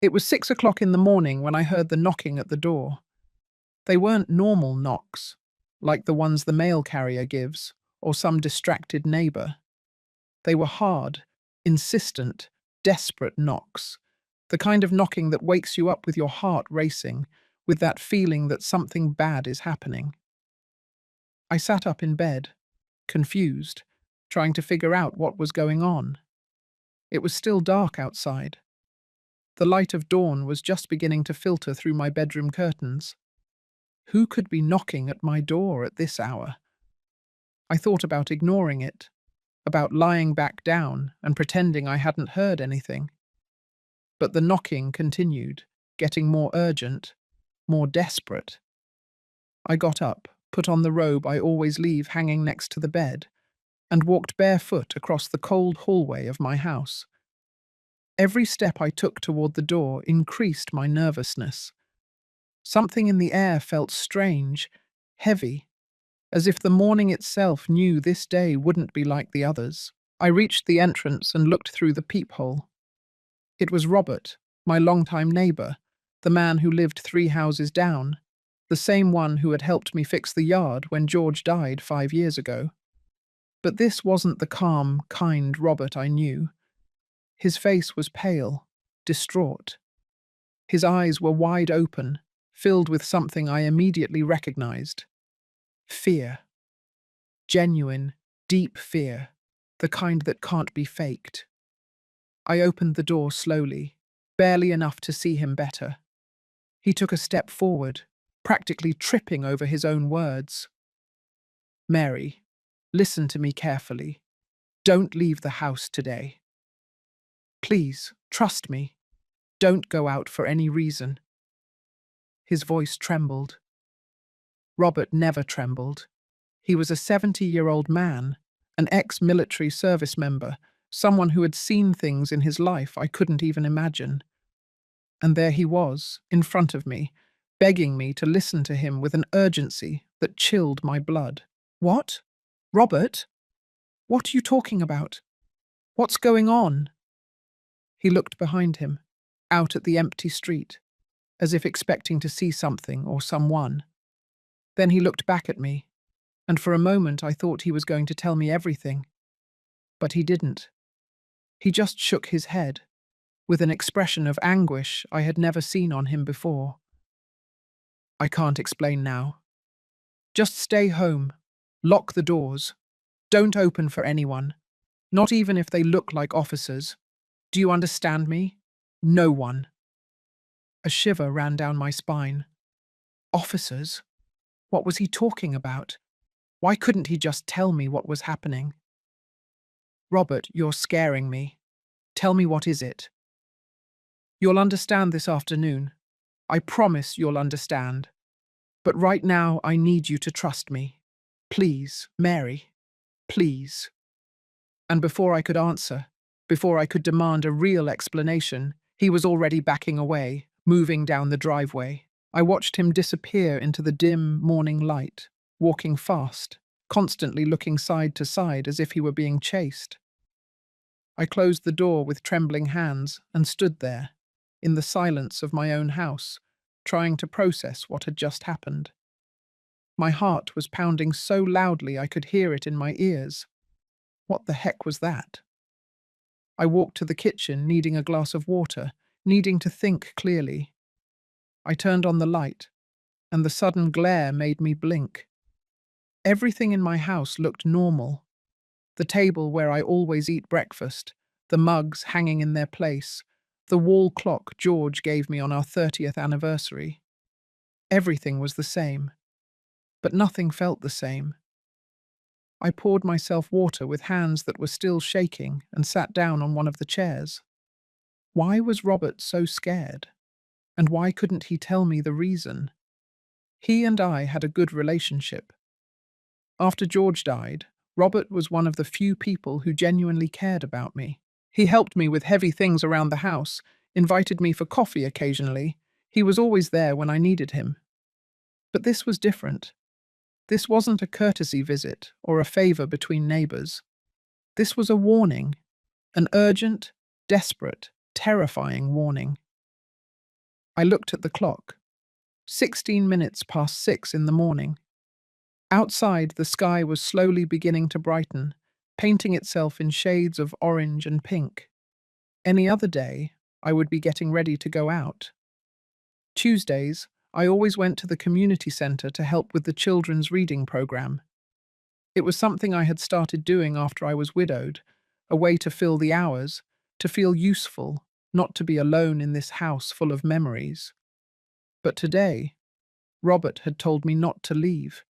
It was 6 o'clock in the morning when I heard the knocking at the door. They weren't normal knocks, like the ones the mail carrier gives, or some distracted neighbour. They were hard, insistent, desperate knocks, the kind of knocking that wakes you up with your heart racing, with that feeling that something bad is happening. I sat up in bed, confused, trying to figure out what was going on. It was still dark outside. The light of dawn was just beginning to filter through my bedroom curtains. Who could be knocking at my door at this hour? I thought about ignoring it, about lying back down and pretending I hadn't heard anything. But the knocking continued, getting more urgent, more desperate. I got up, put on the robe I always leave hanging next to the bed, and walked barefoot across the cold hallway of my house. Every step I took toward the door increased my nervousness. Something in the air felt strange, heavy, as if the morning itself knew this day wouldn't be like the others. I reached the entrance and looked through the peephole. It was Robert, my longtime neighbour, the man who lived 3 houses down, the same one who had helped me fix the yard when George died 5 years ago. But this wasn't the calm, kind Robert I knew. His face was pale, distraught. His eyes were wide open, filled with something I immediately recognized. Fear. Genuine, deep fear, the kind that can't be faked. I opened the door slowly, barely enough to see him better. He took a step forward, practically tripping over his own words. "Mary, listen to me carefully. Don't leave the house today. Please, trust me. Don't go out for any reason." His voice trembled. Robert never trembled. He was a 70-year-old man, an ex-military service member, someone who had seen things in his life I couldn't even imagine. And there he was, in front of me, begging me to listen to him with an urgency that chilled my blood. "What? Robert? What are you talking about? What's going on?" He looked behind him, out at the empty street, as if expecting to see something or someone. Then he looked back at me, and for a moment I thought he was going to tell me everything. But he didn't. He just shook his head, with an expression of anguish I had never seen on him before. "I can't explain now. Just stay home. Lock the doors. Don't open for anyone, not even if they look like officers. Do you understand me? No one." A shiver ran down my spine. Officers? What was he talking about? Why couldn't he just tell me what was happening? "Robert, you're scaring me. Tell me, what is it?" "You'll understand this afternoon. I promise you'll understand. But right now I need you to trust me. Please, Mary. Please." And before I could answer, before I could demand a real explanation, he was already backing away, moving down the driveway. I watched him disappear into the dim morning light, walking fast, constantly looking side to side as if he were being chased. I closed the door with trembling hands and stood there, in the silence of my own house, trying to process what had just happened. My heart was pounding so loudly I could hear it in my ears. What the heck was that? I walked to the kitchen, needing a glass of water, needing to think clearly. I turned on the light, and the sudden glare made me blink. Everything in my house looked normal. The table where I always eat breakfast, the mugs hanging in their place, the wall clock George gave me on our 30th anniversary. Everything was the same, but nothing felt the same. I poured myself water with hands that were still shaking and sat down on one of the chairs. Why was Robert so scared? And why couldn't he tell me the reason? He and I had a good relationship. After George died, Robert was one of the few people who genuinely cared about me. He helped me with heavy things around the house, invited me for coffee occasionally. He was always there when I needed him. But this was different. This wasn't a courtesy visit or a favor between neighbors. This was a warning, an urgent, desperate, terrifying warning. I looked at the clock. 16 minutes past 6 in the morning. Outside, the sky was slowly beginning to brighten, painting itself in shades of orange and pink. Any other day, I would be getting ready to go out. Tuesdays, I always went to the community centre to help with the children's reading program. It was something I had started doing after I was widowed, a way to fill the hours, to feel useful, not to be alone in this house full of memories. But today, Robert had told me not to leave,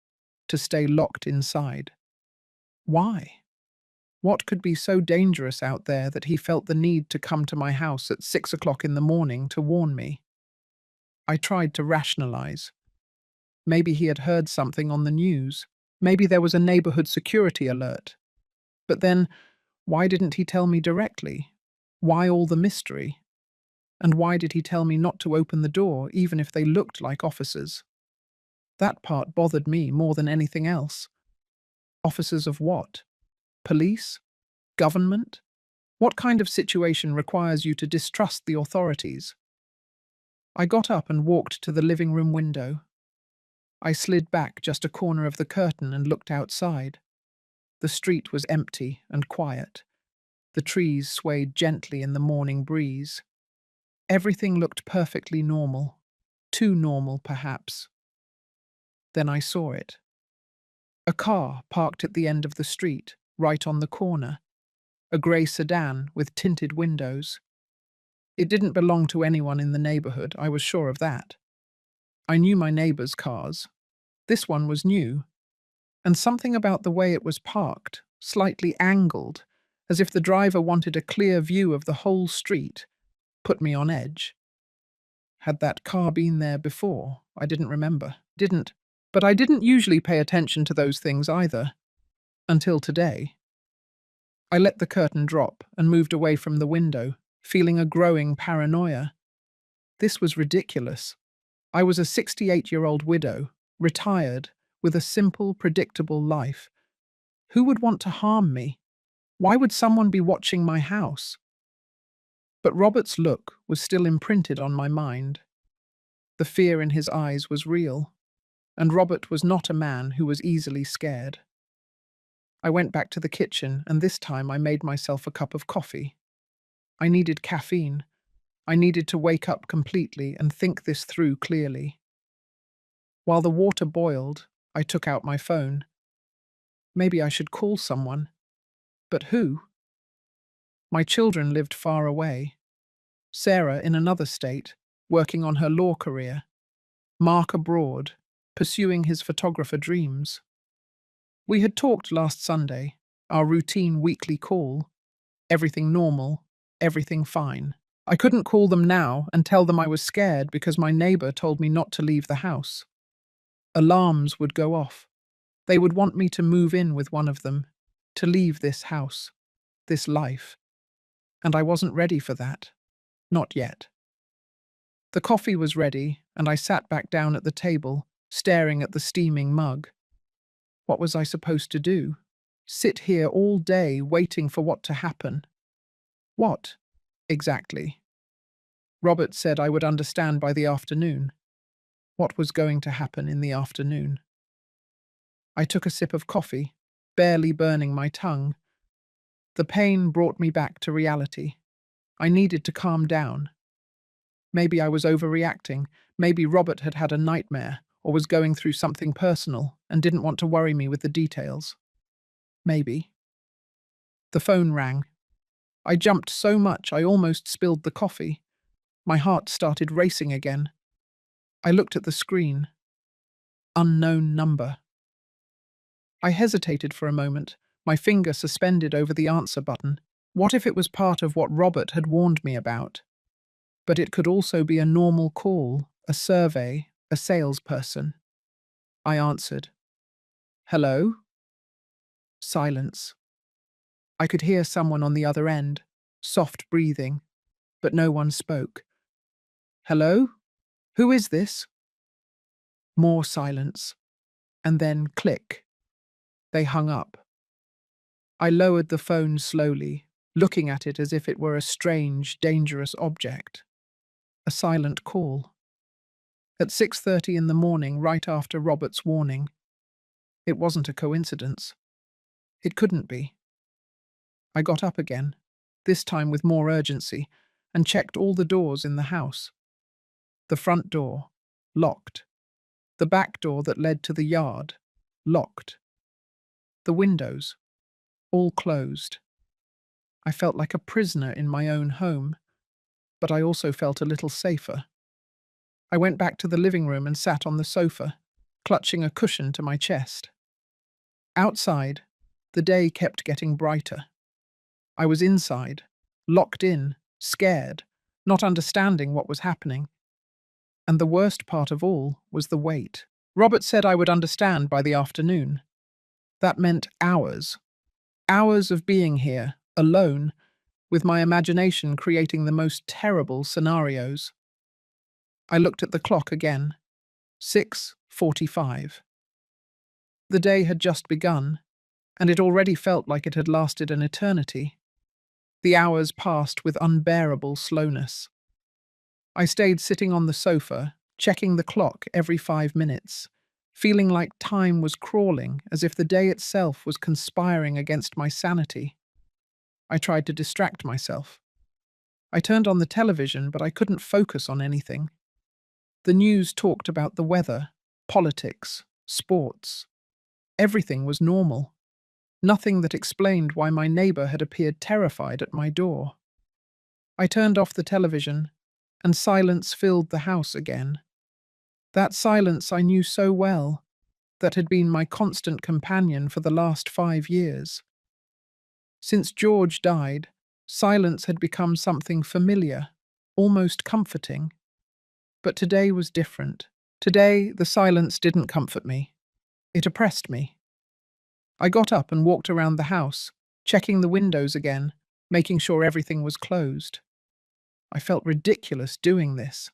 to stay locked inside. Why? What could be so dangerous out there that he felt the need to come to my house at 6 o'clock in the morning to warn me? I tried to rationalize. Maybe he had heard something on the news. Maybe there was a neighborhood security alert. But then, why didn't he tell me directly? Why all the mystery? And why did he tell me not to open the door, even if they looked like officers? That part bothered me more than anything else. Officers of what? Police? Government? What kind of situation requires you to distrust the authorities? I got up and walked to the living room window. I slid back just a corner of the curtain and looked outside. The street was empty and quiet. The trees swayed gently in the morning breeze. Everything looked perfectly normal. Too normal, perhaps. Then I saw it. A car parked at the end of the street, right on the corner. A grey sedan with tinted windows. It didn't belong to anyone in the neighbourhood, I was sure of that. I knew my neighbours' cars. This one was new. And something about the way it was parked, slightly angled, as if the driver wanted a clear view of the whole street, put me on edge. Had that car been there before? I didn't remember. Didn't. But I didn't usually pay attention to those things either. Until today. I let the curtain drop and moved away from the window, feeling a growing paranoia. This was ridiculous. I was a 68-year-old widow, retired, with a simple, predictable life. Who would want to harm me? Why would someone be watching my house? But Robert's look was still imprinted on my mind. The fear in his eyes was real, and Robert was not a man who was easily scared. I went back to the kitchen, and this time I made myself a cup of coffee. I needed caffeine. I needed to wake up completely and think this through clearly. While the water boiled, I took out my phone. Maybe I should call someone. But who? My children lived far away. Sarah in another state, working on her law career. Mark abroad, pursuing his photographer dreams. We had talked last Sunday, our routine weekly call. Everything normal, everything fine. I couldn't call them now and tell them I was scared because my neighbour told me not to leave the house. Alarms would go off. They would want me to move in with one of them, to leave this house, this life. And I wasn't ready for that. Not yet. The coffee was ready, and I sat back down at the table, staring at the steaming mug. What was I supposed to do? Sit here all day waiting for what to happen? What, exactly? Robert said I would understand by the afternoon. What was going to happen in the afternoon? I took a sip of coffee, barely burning my tongue. The pain brought me back to reality. I needed to calm down. Maybe I was overreacting. Maybe Robert had had a nightmare or was going through something personal and didn't want to worry me with the details. Maybe. The phone rang. I jumped so much I almost spilled the coffee. My heart started racing again. I looked at the screen. Unknown number. I hesitated for a moment, my finger suspended over the answer button. What if it was part of what Robert had warned me about? But it could also be a normal call, a survey, a salesperson. I answered. Hello? Silence. I could hear someone on the other end, soft breathing, but no one spoke. Hello? Who is this? More silence, and then click. They hung up. I lowered the phone slowly, looking at it as if it were a strange, dangerous object. A silent call. At 6:30 in the morning, right after Robert's warning. It wasn't a coincidence. It couldn't be. I got up again, this time with more urgency, and checked all the doors in the house. The front door, locked. The back door that led to the yard, locked. The windows, all closed. I felt like a prisoner in my own home, but I also felt a little safer. I went back to the living room and sat on the sofa, clutching a cushion to my chest. Outside, the day kept getting brighter. I was inside, locked in, scared, not understanding what was happening. And the worst part of all was the wait. Robert said I would understand by the afternoon. That meant hours. Hours of being here, alone, with my imagination creating the most terrible scenarios. I looked at the clock again. 6:45. The day had just begun, and it already felt like it had lasted an eternity. The hours passed with unbearable slowness. I stayed sitting on the sofa, checking the clock every 5 minutes, feeling like time was crawling as if the day itself was conspiring against my sanity. I tried to distract myself. I turned on the television, but I couldn't focus on anything. The news talked about the weather, politics, sports. Everything was normal. Nothing that explained why my neighbor had appeared terrified at my door. I turned off the television, and silence filled the house again. That silence I knew so well, that had been my constant companion for the last 5 years. Since George died, silence had become something familiar, almost comforting. But today was different. Today, the silence didn't comfort me. It oppressed me. I got up and walked around the house, checking the windows again, making sure everything was closed. I felt ridiculous doing this,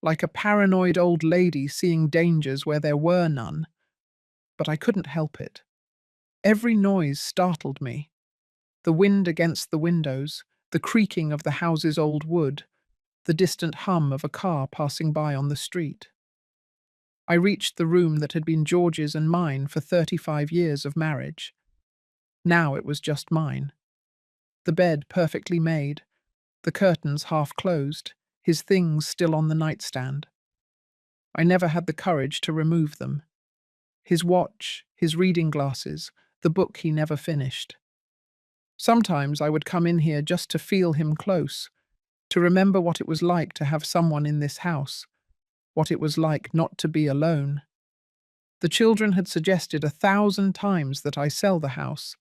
like a paranoid old lady seeing dangers where there were none. But I couldn't help it. Every noise startled me. The wind against the windows, the creaking of the house's old wood, the distant hum of a car passing by on the street. I reached the room that had been George's and mine for 35 years of marriage. Now it was just mine. The bed perfectly made, the curtains half closed, his things still on the nightstand. I never had the courage to remove them. His watch, his reading glasses, the book he never finished. Sometimes I would come in here just to feel him close, to remember what it was like to have someone in this house, what it was like not to be alone. The children had suggested 1,000 times that I sell the house,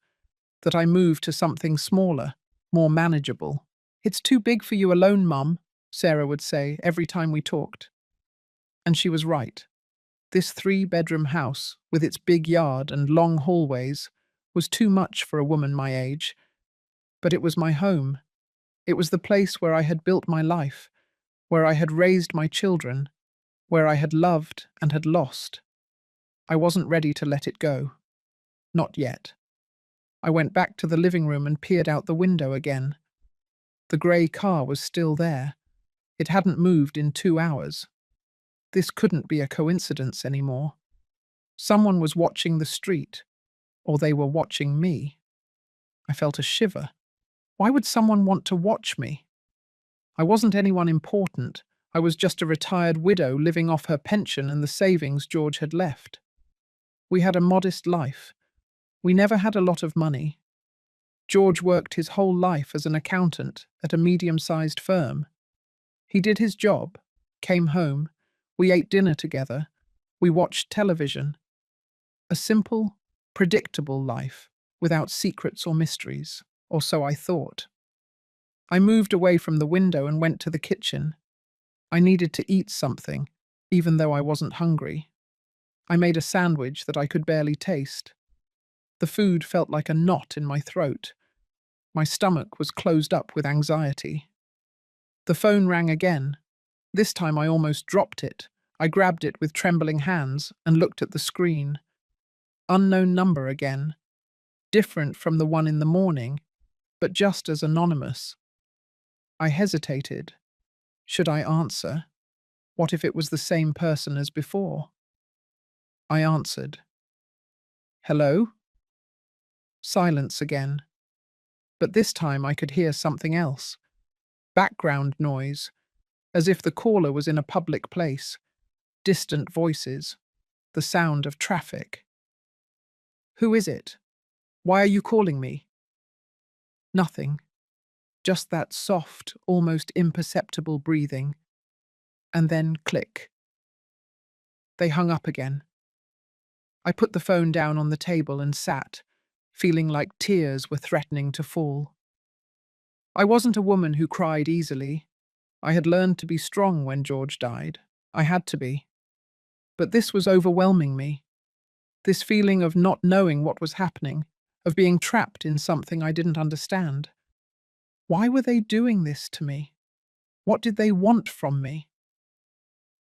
that I move to something smaller, more manageable. "It's too big for you alone, Mum," Sarah would say every time we talked. And she was right. This 3-bedroom house, with its big yard and long hallways, was too much for a woman my age. But it was my home. It was the place where I had built my life, where I had raised my children, where I had loved and had lost. I wasn't ready to let it go. Not yet. I went back to the living room and peered out the window again. The grey car was still there. It hadn't moved in 2 hours. This couldn't be a coincidence anymore. Someone was watching the street, or they were watching me. I felt a shiver. Why would someone want to watch me? I wasn't anyone important. I was just a retired widow living off her pension and the savings George had left. We had a modest life. We never had a lot of money. George worked his whole life as an accountant at a medium-sized firm. He did his job, came home, we ate dinner together, we watched television. A simple, predictable life, without secrets or mysteries, or so I thought. I moved away from the window and went to the kitchen. I needed to eat something, even though I wasn't hungry. I made a sandwich that I could barely taste. The food felt like a knot in my throat. My stomach was closed up with anxiety. The phone rang again. This time I almost dropped it. I grabbed it with trembling hands and looked at the screen. Unknown number again. Different from the one in the morning, but just as anonymous. I hesitated. Should I answer? What if it was the same person as before? I answered. Hello? Silence again. But this time I could hear something else. Background noise, as if the caller was in a public place. Distant voices. The sound of traffic. Who is it? Why are you calling me? Nothing. Just that soft, almost imperceptible breathing. And then click. They hung up again. I put the phone down on the table and sat, feeling like tears were threatening to fall. I wasn't a woman who cried easily. I had learned to be strong when George died. I had to be. But this was overwhelming me. This feeling of not knowing what was happening, of being trapped in something I didn't understand. Why were they doing this to me? What did they want from me?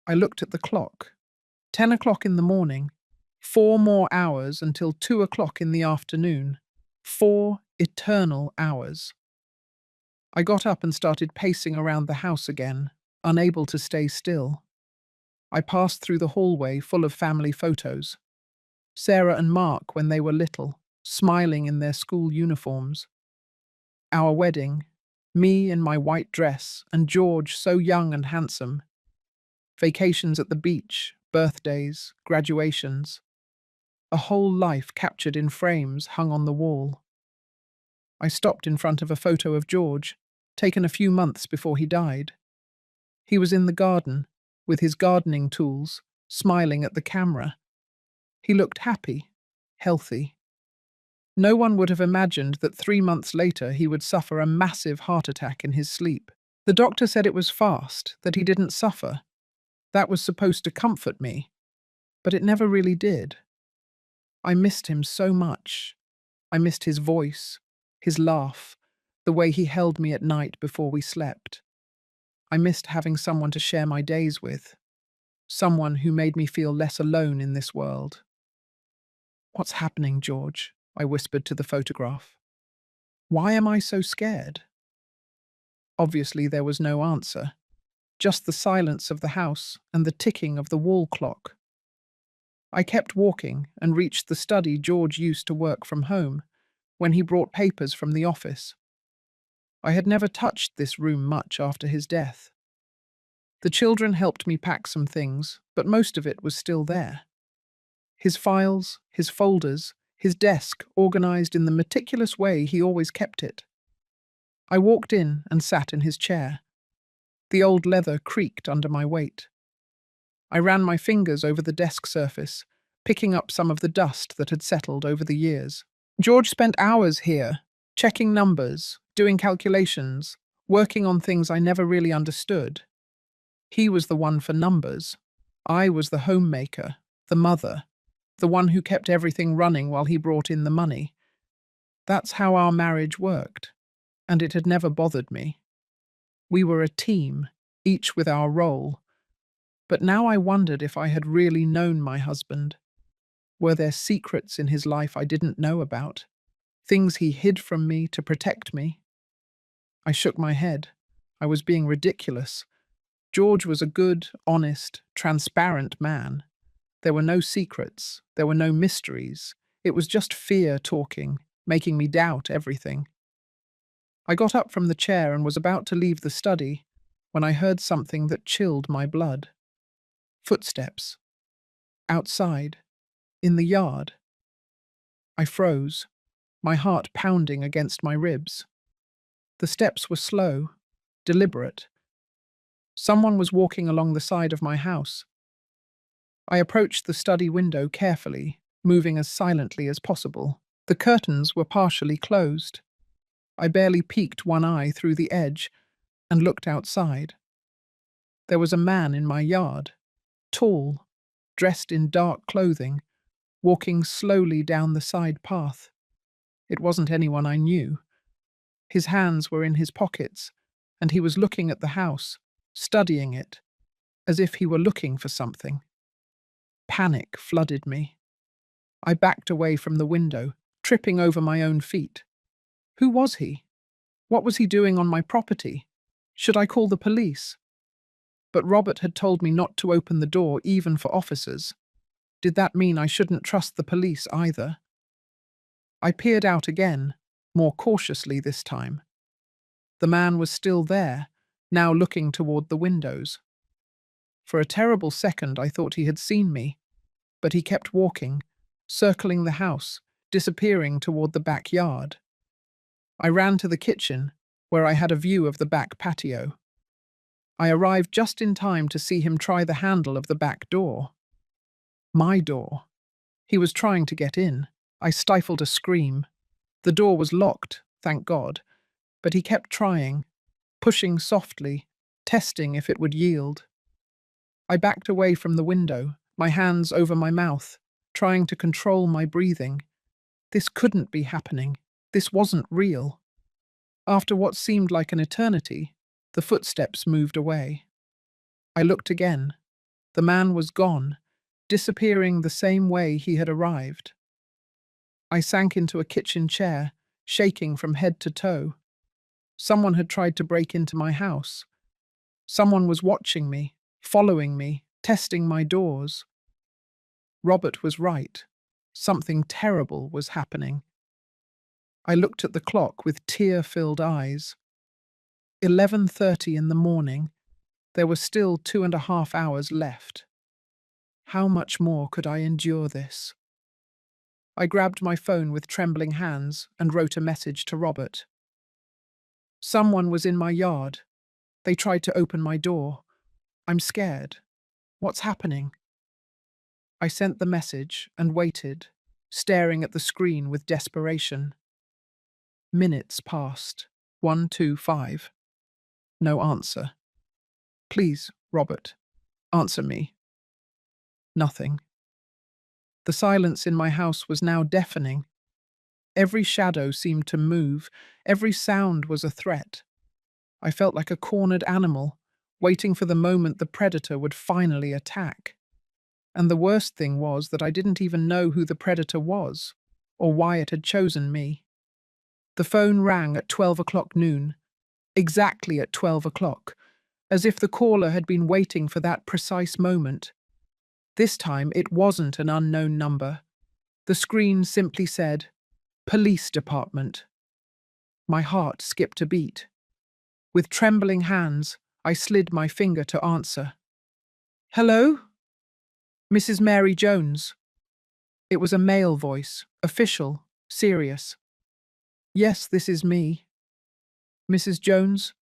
I looked at the clock. 10 o'clock in the morning. 4 more hours until 2 o'clock in the afternoon. 4 eternal hours. I got up and started pacing around the house again, unable to stay still. I passed through the hallway full of family photos. Sarah and Mark when they were little, smiling in their school uniforms. Our wedding, me in my white dress and George so young and handsome. Vacations at the beach, birthdays, graduations. A whole life captured in frames hung on the wall. I stopped in front of a photo of George, taken a few months before he died. He was in the garden, with his gardening tools, smiling at the camera. He looked happy, healthy. No one would have imagined that 3 months later he would suffer a massive heart attack in his sleep. The doctor said it was fast, that he didn't suffer. That was supposed to comfort me, but it never really did. I missed him so much. I missed his voice, his laugh, the way he held me at night before we slept. I missed having someone to share my days with, someone who made me feel less alone in this world. What's happening, George? I whispered to the photograph. Why am I so scared? Obviously, there was no answer, just the silence of the house and the ticking of the wall clock. I kept walking and reached the study George used to work from home, when he brought papers from the office. I had never touched this room much after his death. The children helped me pack some things, but most of it was still there. His files, his folders, his desk organized in the meticulous way he always kept it. I walked in and sat in his chair. The old leather creaked under my weight. I ran my fingers over the desk surface, picking up some of the dust that had settled over the years. George spent hours here, checking numbers, doing calculations, working on things I never really understood. He was the one for numbers. I was the homemaker, the mother, the one who kept everything running while he brought in the money. That's how our marriage worked, and it had never bothered me. We were a team, each with our role. But now I wondered if I had really known my husband. Were there secrets in his life I didn't know about? Things he hid from me to protect me? I shook my head. I was being ridiculous. George was a good, honest, transparent man. There were no secrets. There were no mysteries. It was just fear talking, making me doubt everything. I got up from the chair and was about to leave the study when I heard something that chilled my blood. Footsteps. Outside. In the yard. I froze, my heart pounding against my ribs. The steps were slow, deliberate. Someone was walking along the side of my house. I approached the study window carefully, moving as silently as possible. The curtains were partially closed. I barely peeked one eye through the edge and looked outside. There was a man in my yard, tall, dressed in dark clothing, walking slowly down the side path. It wasn't anyone I knew. His hands were in his pockets, and he was looking at the house, studying it, as if he were looking for something. Panic flooded me. I backed away from the window, tripping over my own feet. Who was he? What was he doing on my property? Should I call the police? But Robert had told me not to open the door even for officers. Did that mean I shouldn't trust the police either? I peered out again, more cautiously this time. The man was still there, now looking toward the windows. For a terrible second I thought he had seen me, but he kept walking, circling the house, disappearing toward the backyard. I ran to the kitchen, where I had a view of the back patio. I arrived just in time to see him try the handle of the back door. My door. He was trying to get in. I stifled a scream. The door was locked, thank God, but he kept trying, pushing softly, testing if it would yield. I backed away from the window, my hands over my mouth, trying to control my breathing. This couldn't be happening. This wasn't real. After what seemed like an eternity, the footsteps moved away. I looked again. The man was gone, disappearing the same way he had arrived. I sank into a kitchen chair, shaking from head to toe. Someone had tried to break into my house. Someone was watching me, following me, testing my doors. Robert was right. Something terrible was happening. I looked at the clock with tear-filled eyes. 11:30 in the morning. There were still 2.5 hours left. How much more could I endure this? I grabbed my phone with trembling hands and wrote a message to Robert. Someone was in my yard. They tried to open my door. I'm scared. What's happening? I sent the message and waited, staring at the screen with desperation. Minutes passed. 1, 2, 5. No answer. Please, Robert, answer me. Nothing. The silence in my house was now deafening. Every shadow seemed to move. Every sound was a threat. I felt like a cornered animal, waiting for the moment the predator would finally attack. And the worst thing was that I didn't even know who the predator was, or why it had chosen me. The phone rang at 12 o'clock noon, exactly at 12 o'clock, as if the caller had been waiting for that precise moment. This time it wasn't an unknown number. The screen simply said, "Police Department." My heart skipped a beat. With trembling hands, I slid my finger to answer. "Hello? Mrs. Mary Jones." It was a male voice, official, serious. "Yes, this is me. Mrs. Jones,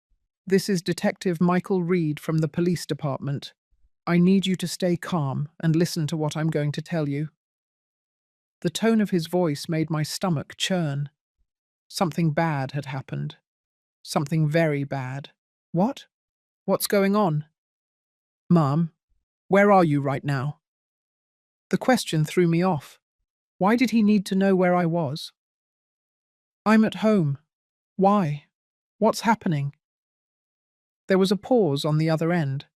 this is Detective Michael Reed from the police department. I need you to stay calm and listen to what I'm going to tell you." The tone of his voice made my stomach churn. Something bad had happened. Something very bad. What? What's going on? Mom, where are you right now? The question threw me off. Why did he need to know where I was? I'm at home. Why? What's happening? There was a pause on the other end.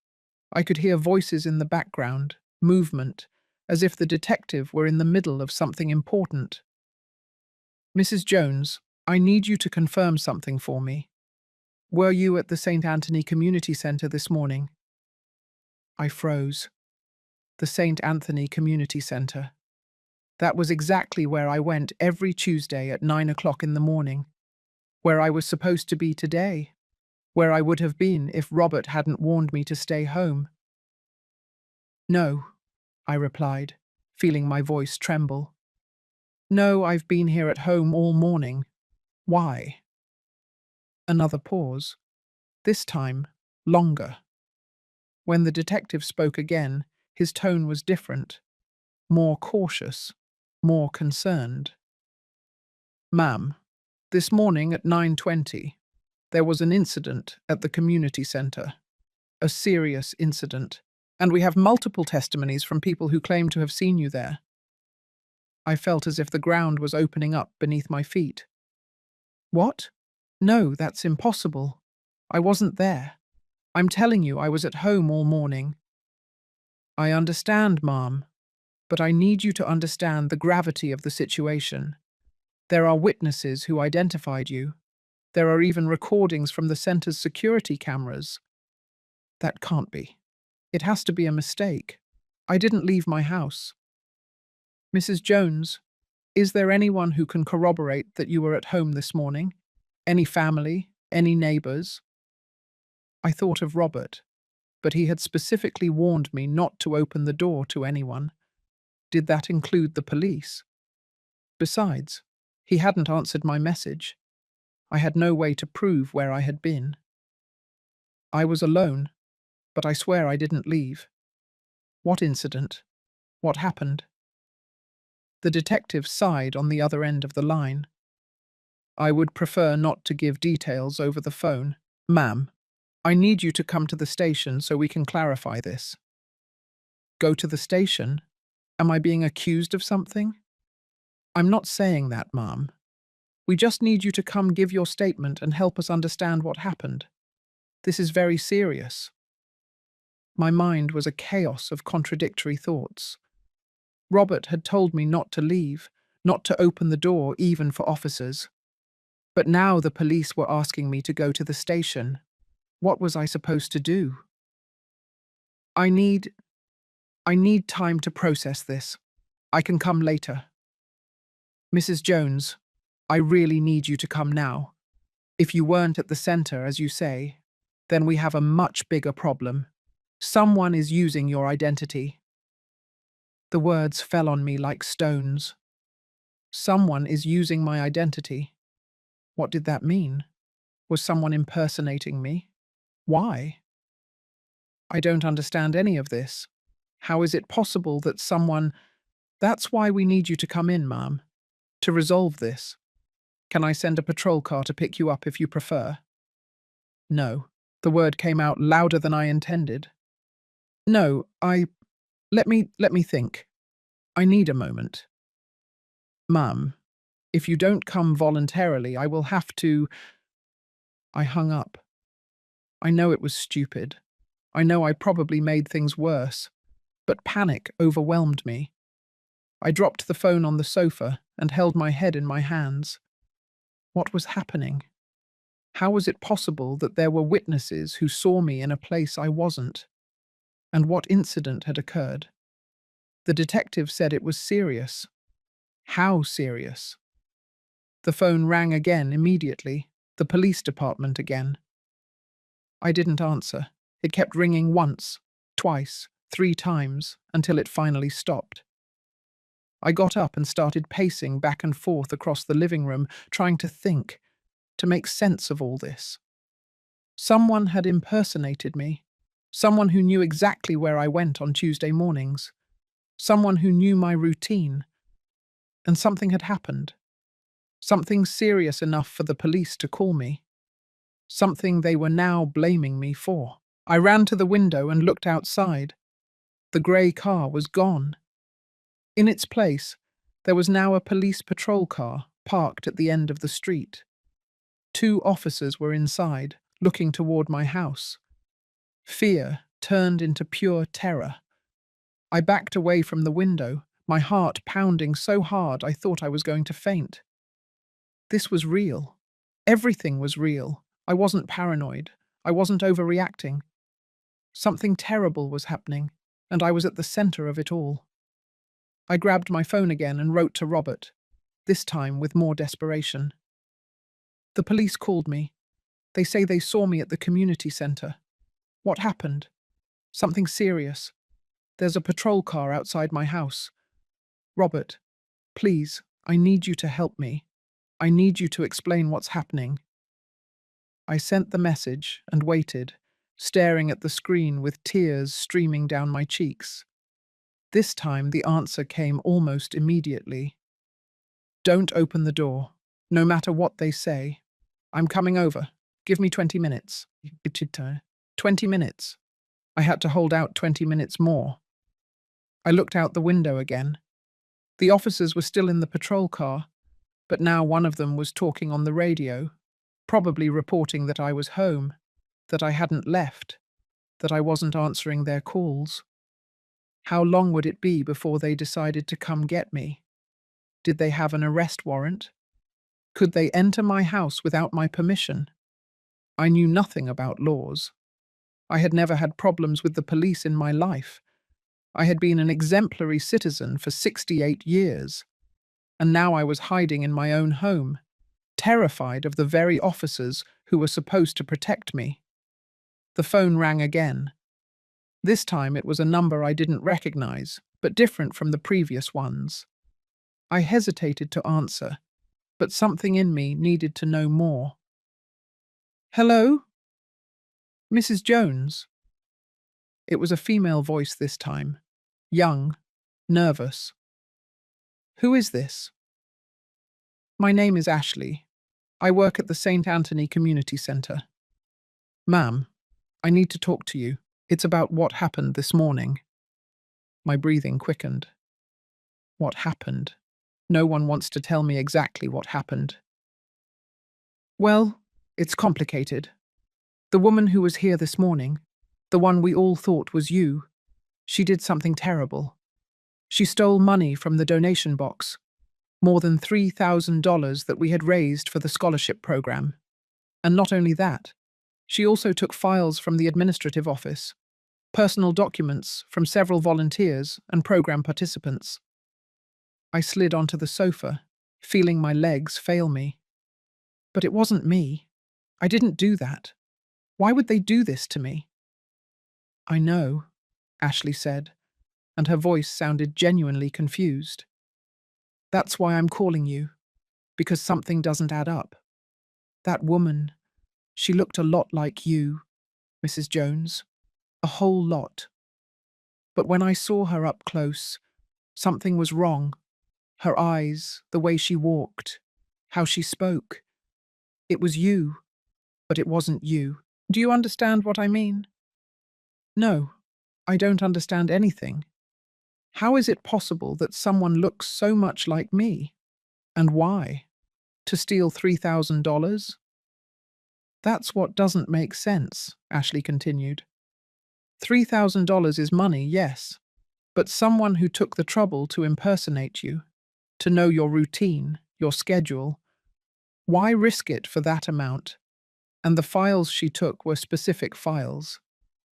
I could hear voices in the background, movement, as if the detective were in the middle of something important. "Mrs. Jones, I need you to confirm something for me. Were you at the St. Anthony Community Centre this morning?" I froze. The St. Anthony Community Centre. That was exactly where I went every Tuesday at 9 o'clock in the morning. Where I was supposed to be today. Where I would have been if Robert hadn't warned me to stay home. "No," I replied, feeling my voice tremble. "No, I've been here at home all morning. Why?" Another pause. This time, longer. When the detective spoke again, his tone was different. More cautious. More concerned. "Ma'am, this morning at 9:20, there was an incident at the community centre. A serious incident. And we have multiple testimonies from people who claim to have seen you there." I felt as if the ground was opening up beneath my feet. "What? No, that's impossible. I wasn't there. I'm telling you, I was at home all morning." "I understand, Ma'am, but I need you to understand the gravity of the situation. There are witnesses who identified you. There are even recordings from the centre's security cameras." "That can't be." It has to be a mistake. I didn't leave my house. Mrs. Jones, is there anyone who can corroborate that you were at home this morning? Any family? Any neighbors? I thought of Robert, but he had specifically warned me not to open the door to anyone. Did that include the police? Besides, he hadn't answered my message. I had no way to prove where I had been. I was alone, but I swear I didn't leave. What incident? What happened? The detective sighed on the other end of the line. I would prefer not to give details over the phone. Ma'am, I need you to come to the station so we can clarify this. Go to the station? Am I being accused of something? I'm not saying that, ma'am. We just need you to come give your statement and help us understand what happened. This is very serious. My mind was a chaos of contradictory thoughts. Robert had told me not to leave, not to open the door even for officers. But now the police were asking me to go to the station. What was I supposed to do? I need time to process this. I can come later. Mrs. Jones, I really need you to come now. If you weren't at the center, as you say, then we have a much bigger problem. Someone is using your identity. The words fell on me like stones. Someone is using my identity. What did that mean? Was someone impersonating me? Why? I don't understand any of this. How is it possible that someone... That's why we need you to come in, ma'am. To resolve this. Can I send a patrol car to pick you up if you prefer? No. The word came out louder than I intended. No, Let me think. I need a moment. Ma'am, if you don't come voluntarily, I will have to... I hung up. I know it was stupid. I know I probably made things worse. But panic overwhelmed me. I dropped the phone on the sofa and held my head in my hands. What was happening? How was it possible that there were witnesses who saw me in a place I wasn't? And what incident had occurred? The detective said it was serious. How serious? The phone rang again immediately, the police department again. I didn't answer. It kept ringing once, twice, 3 times, until it finally stopped. I got up and started pacing back and forth across the living room, trying to think, to make sense of all this. Someone had impersonated me. Someone who knew exactly where I went on Tuesday mornings. Someone who knew my routine. And something had happened. Something serious enough for the police to call me. Something they were now blaming me for. I ran to the window and looked outside. The grey car was gone. In its place, there was now a police patrol car parked at the end of the street. 2 officers were inside, looking toward my house. Fear turned into pure terror. I backed away from the window, my heart pounding so hard I thought I was going to faint. This was real. Everything was real. I wasn't paranoid. I wasn't overreacting. Something terrible was happening, and I was at the center of it all. I grabbed my phone again and wrote to Robert, this time with more desperation. The police called me. They say they saw me at the community center. What happened? Something serious. There's a patrol car outside my house. Robert, please, I need you to help me. I need you to explain what's happening. I sent the message and waited, staring at the screen with tears streaming down my cheeks. This time the answer came almost immediately. Don't open the door, no matter what they say. I'm coming over. Give me 20 minutes. 20 minutes. I had to hold out 20 minutes more. I looked out the window again. The officers were still in the patrol car, but now one of them was talking on the radio, probably reporting that I was home, that I hadn't left, that I wasn't answering their calls. How long would it be before they decided to come get me? Did they have an arrest warrant? Could they enter my house without my permission? I knew nothing about laws. I had never had problems with the police in my life. I had been an exemplary citizen for 68 years, and now I was hiding in my own home, terrified of the very officers who were supposed to protect me. The phone rang again. This time it was a number I didn't recognize, but different from the previous ones. I hesitated to answer, but something in me needed to know more. Hello? Mrs. Jones? It was a female voice this time, young, nervous. Who is this? My name is Ashley. I work at the St. Anthony Community Centre. Ma'am, I need to talk to you. It's about what happened this morning. My breathing quickened. What happened? No one wants to tell me exactly what happened. Well, it's complicated. The woman who was here this morning, the one we all thought was you, she did something terrible. She stole money from the donation box, more than $3,000 that we had raised for the scholarship program. And not only that, she also took files from the administrative office, personal documents from several volunteers and program participants. I slid onto the sofa, feeling my legs fail me. But it wasn't me. I didn't do that. Why would they do this to me? I know, Ashley said, and her voice sounded genuinely confused. That's why I'm calling you, because something doesn't add up. That woman, she looked a lot like you, Mrs. Jones, a whole lot. But when I saw her up close, something was wrong. Her eyes, the way she walked, how she spoke. It was you, but it wasn't you. Do you understand what I mean? No, I don't understand anything. How is it possible that someone looks so much like me? And why? To steal $3,000? That's what doesn't make sense, Ashley continued. $3,000 is money, yes, but someone who took the trouble to impersonate you, to know your routine, your schedule, why risk it for that amount? And the files she took were specific files,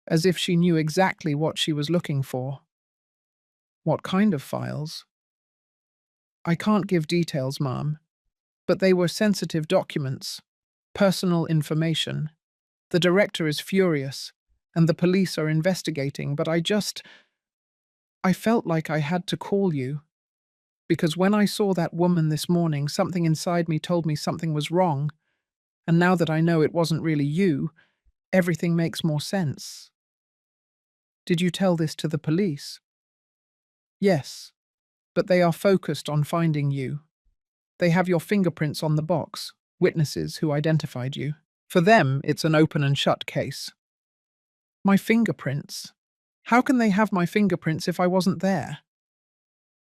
as if she knew exactly what she was looking for. What kind of files? I can't give details, ma'am, but they were sensitive documents, personal information. The director is furious, and the police are investigating, but I felt like I had to call you, because when I saw that woman this morning, something inside me told me something was wrong, and now that I know it wasn't really you, everything makes more sense. Did you tell this to the police? Yes, but they are focused on finding you. They have your fingerprints on the box, witnesses who identified you. For them, it's an open and shut case. My fingerprints? How can they have my fingerprints if I wasn't there?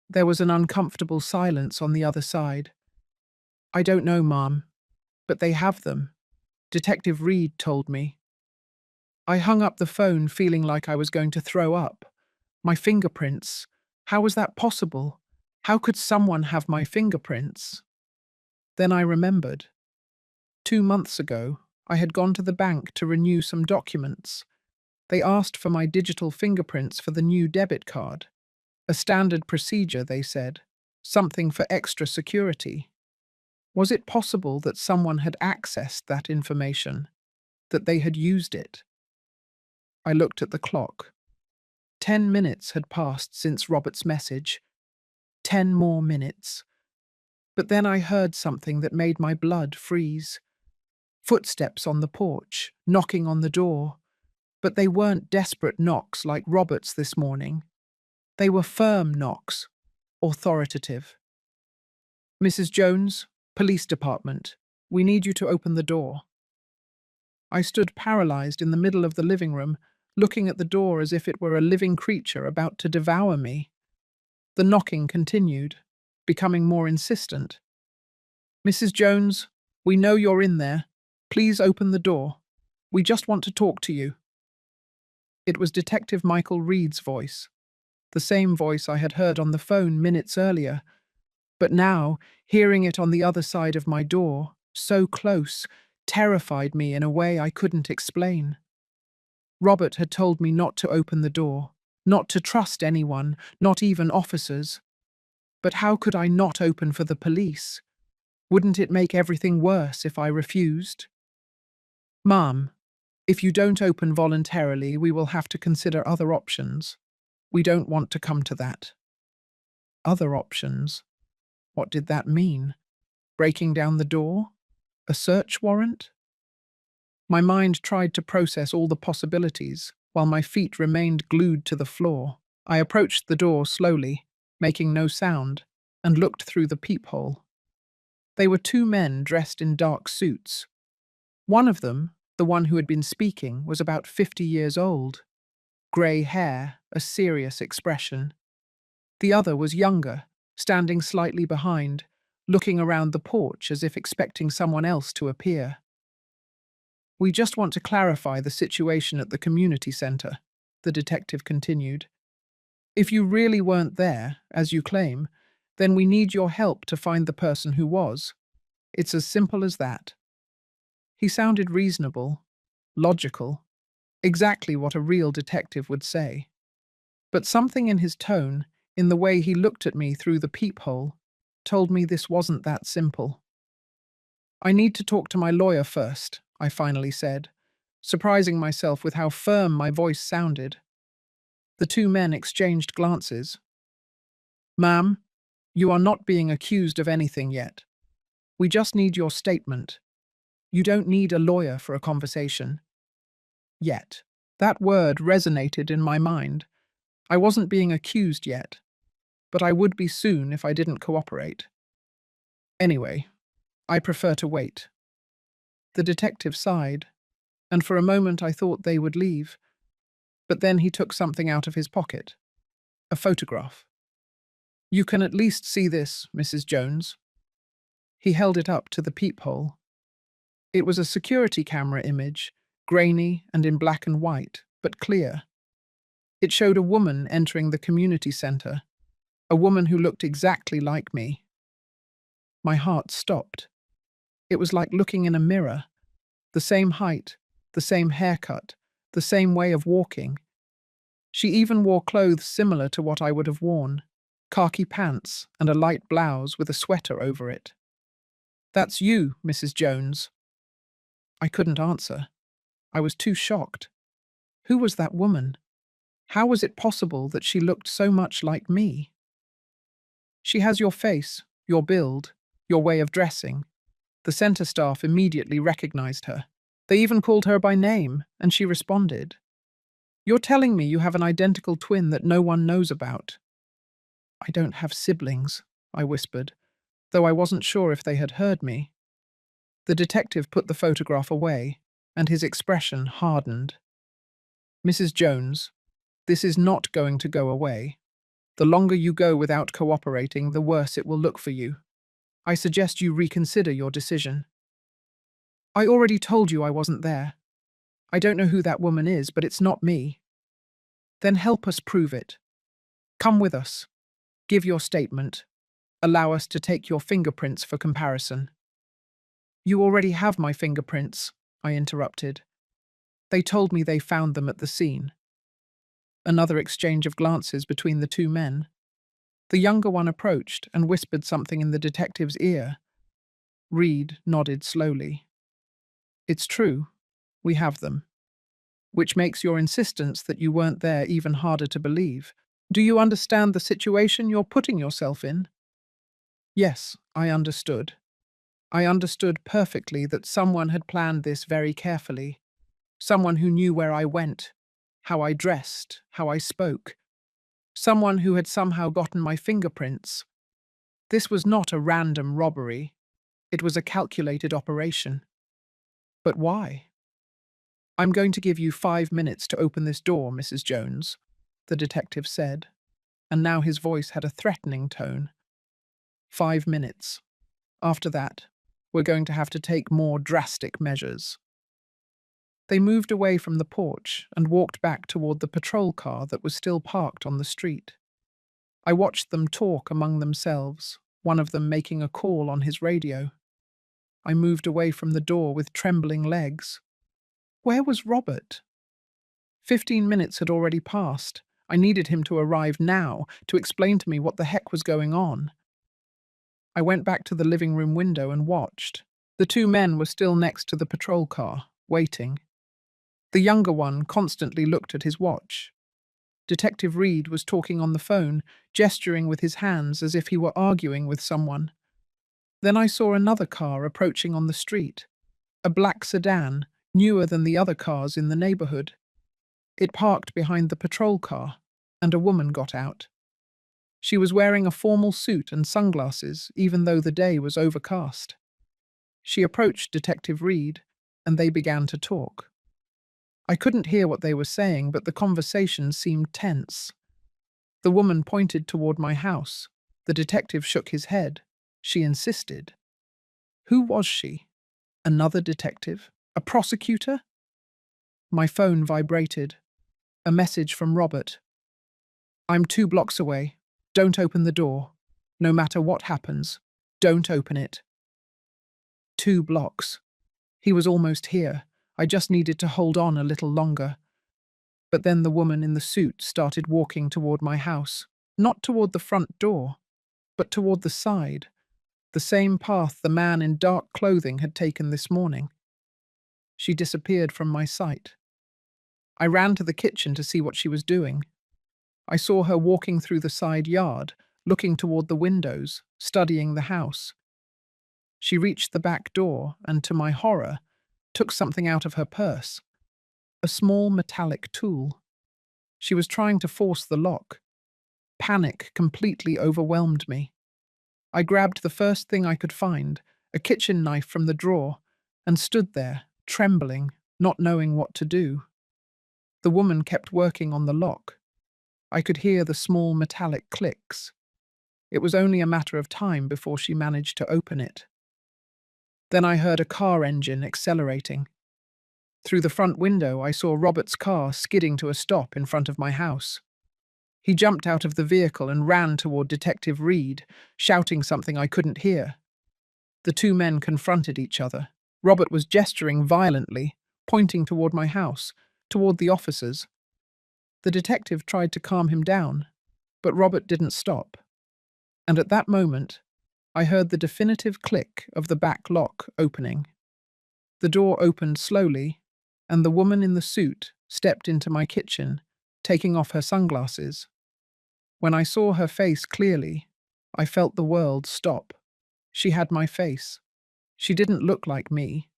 There was an uncomfortable silence on the other side. I don't know, ma'am, but they have them. Detective Reed told me. I hung up the phone feeling like I was going to throw up. My fingerprints. How was that possible? How could someone have my fingerprints? Then I remembered. 2 months ago, I had gone to the bank to renew some documents. They asked for my digital fingerprints for the new debit card. A standard procedure, they said. Something for extra security. Was it possible that someone had accessed that information? That they had used it? I looked at the clock. 10 minutes had passed since Robert's message. 10 more minutes. But then I heard something that made my blood freeze. Footsteps on the porch, knocking on the door. But they weren't desperate knocks like Robert's this morning. They were firm knocks, authoritative. Mrs. Jones, Police Department, we need you to open the door. I stood paralyzed in the middle of the living room, looking at the door as if it were a living creature about to devour me. The knocking continued, becoming more insistent. Mrs. Jones, we know you're in there. Please open the door. We just want to talk to you. It was Detective Michael Reed's voice, the same voice I had heard on the phone minutes earlier, but now, hearing it on the other side of my door, so close, terrified me in a way I couldn't explain. Robert had told me not to open the door, not to trust anyone, not even officers. But how could I not open for the police? Wouldn't it make everything worse if I refused? Ma'am, if you don't open voluntarily, we will have to consider other options. We don't want to come to that. Other options? What did that mean? Breaking down the door? A search warrant? My mind tried to process all the possibilities, while my feet remained glued to the floor. I approached the door slowly, making no sound, and looked through the peephole. They were two men dressed in dark suits. One of them, the one who had been speaking, was about 50 years old. Grey hair, a serious expression. The other was younger, standing slightly behind, looking around the porch as if expecting someone else to appear. We just want to clarify the situation at the community centre, the detective continued. If you really weren't there, as you claim, then we need your help to find the person who was. It's as simple as that. He sounded reasonable, logical, exactly what a real detective would say. But something in his tone, in the way he looked at me through the peephole, told me this wasn't that simple. I need to talk to my lawyer first, I finally said, surprising myself with how firm my voice sounded. The two men exchanged glances. Ma'am, you are not being accused of anything yet. We just need your statement. You don't need a lawyer for a conversation. Yet. That word resonated in my mind. I wasn't being accused yet, but I would be soon if I didn't cooperate. Anyway, I prefer to wait. The detective sighed, and for a moment I thought they would leave, but then he took something out of his pocket. A photograph. You can at least see this, Mrs. Jones. He held it up to the peephole. It was a security camera image, grainy and in black and white, but clear. It showed a woman entering the community centre, a woman who looked exactly like me. My heart stopped. It was like looking in a mirror. The same height, the same haircut, the same way of walking. She even wore clothes similar to what I would have worn, khaki pants and a light blouse with a sweater over it. That's you, Mrs. Jones. I couldn't answer. I was too shocked. Who was that woman? How was it possible that she looked so much like me? She has your face, your build, your way of dressing. The centre staff immediately recognized her. They even called her by name, and she responded. You're telling me you have an identical twin that no one knows about? I don't have siblings, I whispered, though I wasn't sure if they had heard me. The detective put the photograph away, and his expression hardened. Mrs. Jones, this is not going to go away. The longer you go without cooperating, the worse it will look for you. I suggest you reconsider your decision. I already told you I wasn't there. I don't know who that woman is, but it's not me. Then help us prove it. Come with us. Give your statement. Allow us to take your fingerprints for comparison. You already have my fingerprints, I interrupted. They told me they found them at the scene. Another exchange of glances between the two men. The younger one approached and whispered something in the detective's ear. Reed nodded slowly. It's true. We have them. Which makes your insistence that you weren't there even harder to believe. Do you understand the situation you're putting yourself in? Yes, I understood. I understood perfectly that someone had planned this very carefully. Someone who knew where I went, how I dressed, how I spoke. Someone who had somehow gotten my fingerprints. This was not a random robbery. It was a calculated operation. But why? I'm going to give you 5 minutes to open this door, Mrs. Jones, the detective said, and now his voice had a threatening tone. 5 minutes. After that, we're going to have to take more drastic measures. They moved away from the porch and walked back toward the patrol car that was still parked on the street. I watched them talk among themselves, one of them making a call on his radio. I moved away from the door with trembling legs. Where was Robert? 15 minutes had already passed. I needed him to arrive now, to explain to me what the heck was going on. I went back to the living room window and watched. The two men were still next to the patrol car, waiting. The younger one constantly looked at his watch. Detective Reed was talking on the phone, gesturing with his hands as if he were arguing with someone. Then I saw another car approaching on the street. A black sedan, newer than the other cars in the neighborhood. It parked behind the patrol car, and a woman got out. She was wearing a formal suit and sunglasses, even though the day was overcast. She approached Detective Reed, and they began to talk. I couldn't hear what they were saying, but the conversation seemed tense. The woman pointed toward my house. The detective shook his head. She insisted. Who was she? Another detective? A prosecutor? My phone vibrated. A message from Robert. I'm 2 blocks away. Don't open the door. No matter what happens, don't open it. 2 blocks. He was almost here. I just needed to hold on a little longer. But then the woman in the suit started walking toward my house. Not toward the front door, but toward the side. The same path the man in dark clothing had taken this morning. She disappeared from my sight. I ran to the kitchen to see what she was doing. I saw her walking through the side yard, looking toward the windows, studying the house. She reached the back door and, to my horror, took something out of her purse. A small metallic tool. She was trying to force the lock. Panic completely overwhelmed me. I grabbed the first thing I could find, a kitchen knife from the drawer, and stood there, trembling, not knowing what to do. The woman kept working on the lock. I could hear the small metallic clicks. It was only a matter of time before she managed to open it. Then I heard a car engine accelerating. Through the front window, I saw Robert's car skidding to a stop in front of my house. He jumped out of the vehicle and ran toward Detective Reed, shouting something I couldn't hear. The two men confronted each other. Robert was gesturing violently, pointing toward my house, toward the officers. The detective tried to calm him down, but Robert didn't stop. And at that moment, I heard the definitive click of the back lock opening. The door opened slowly, and the woman in the suit stepped into my kitchen, taking off her sunglasses. When I saw her face clearly, I felt the world stop. She had my face. She didn't look like me.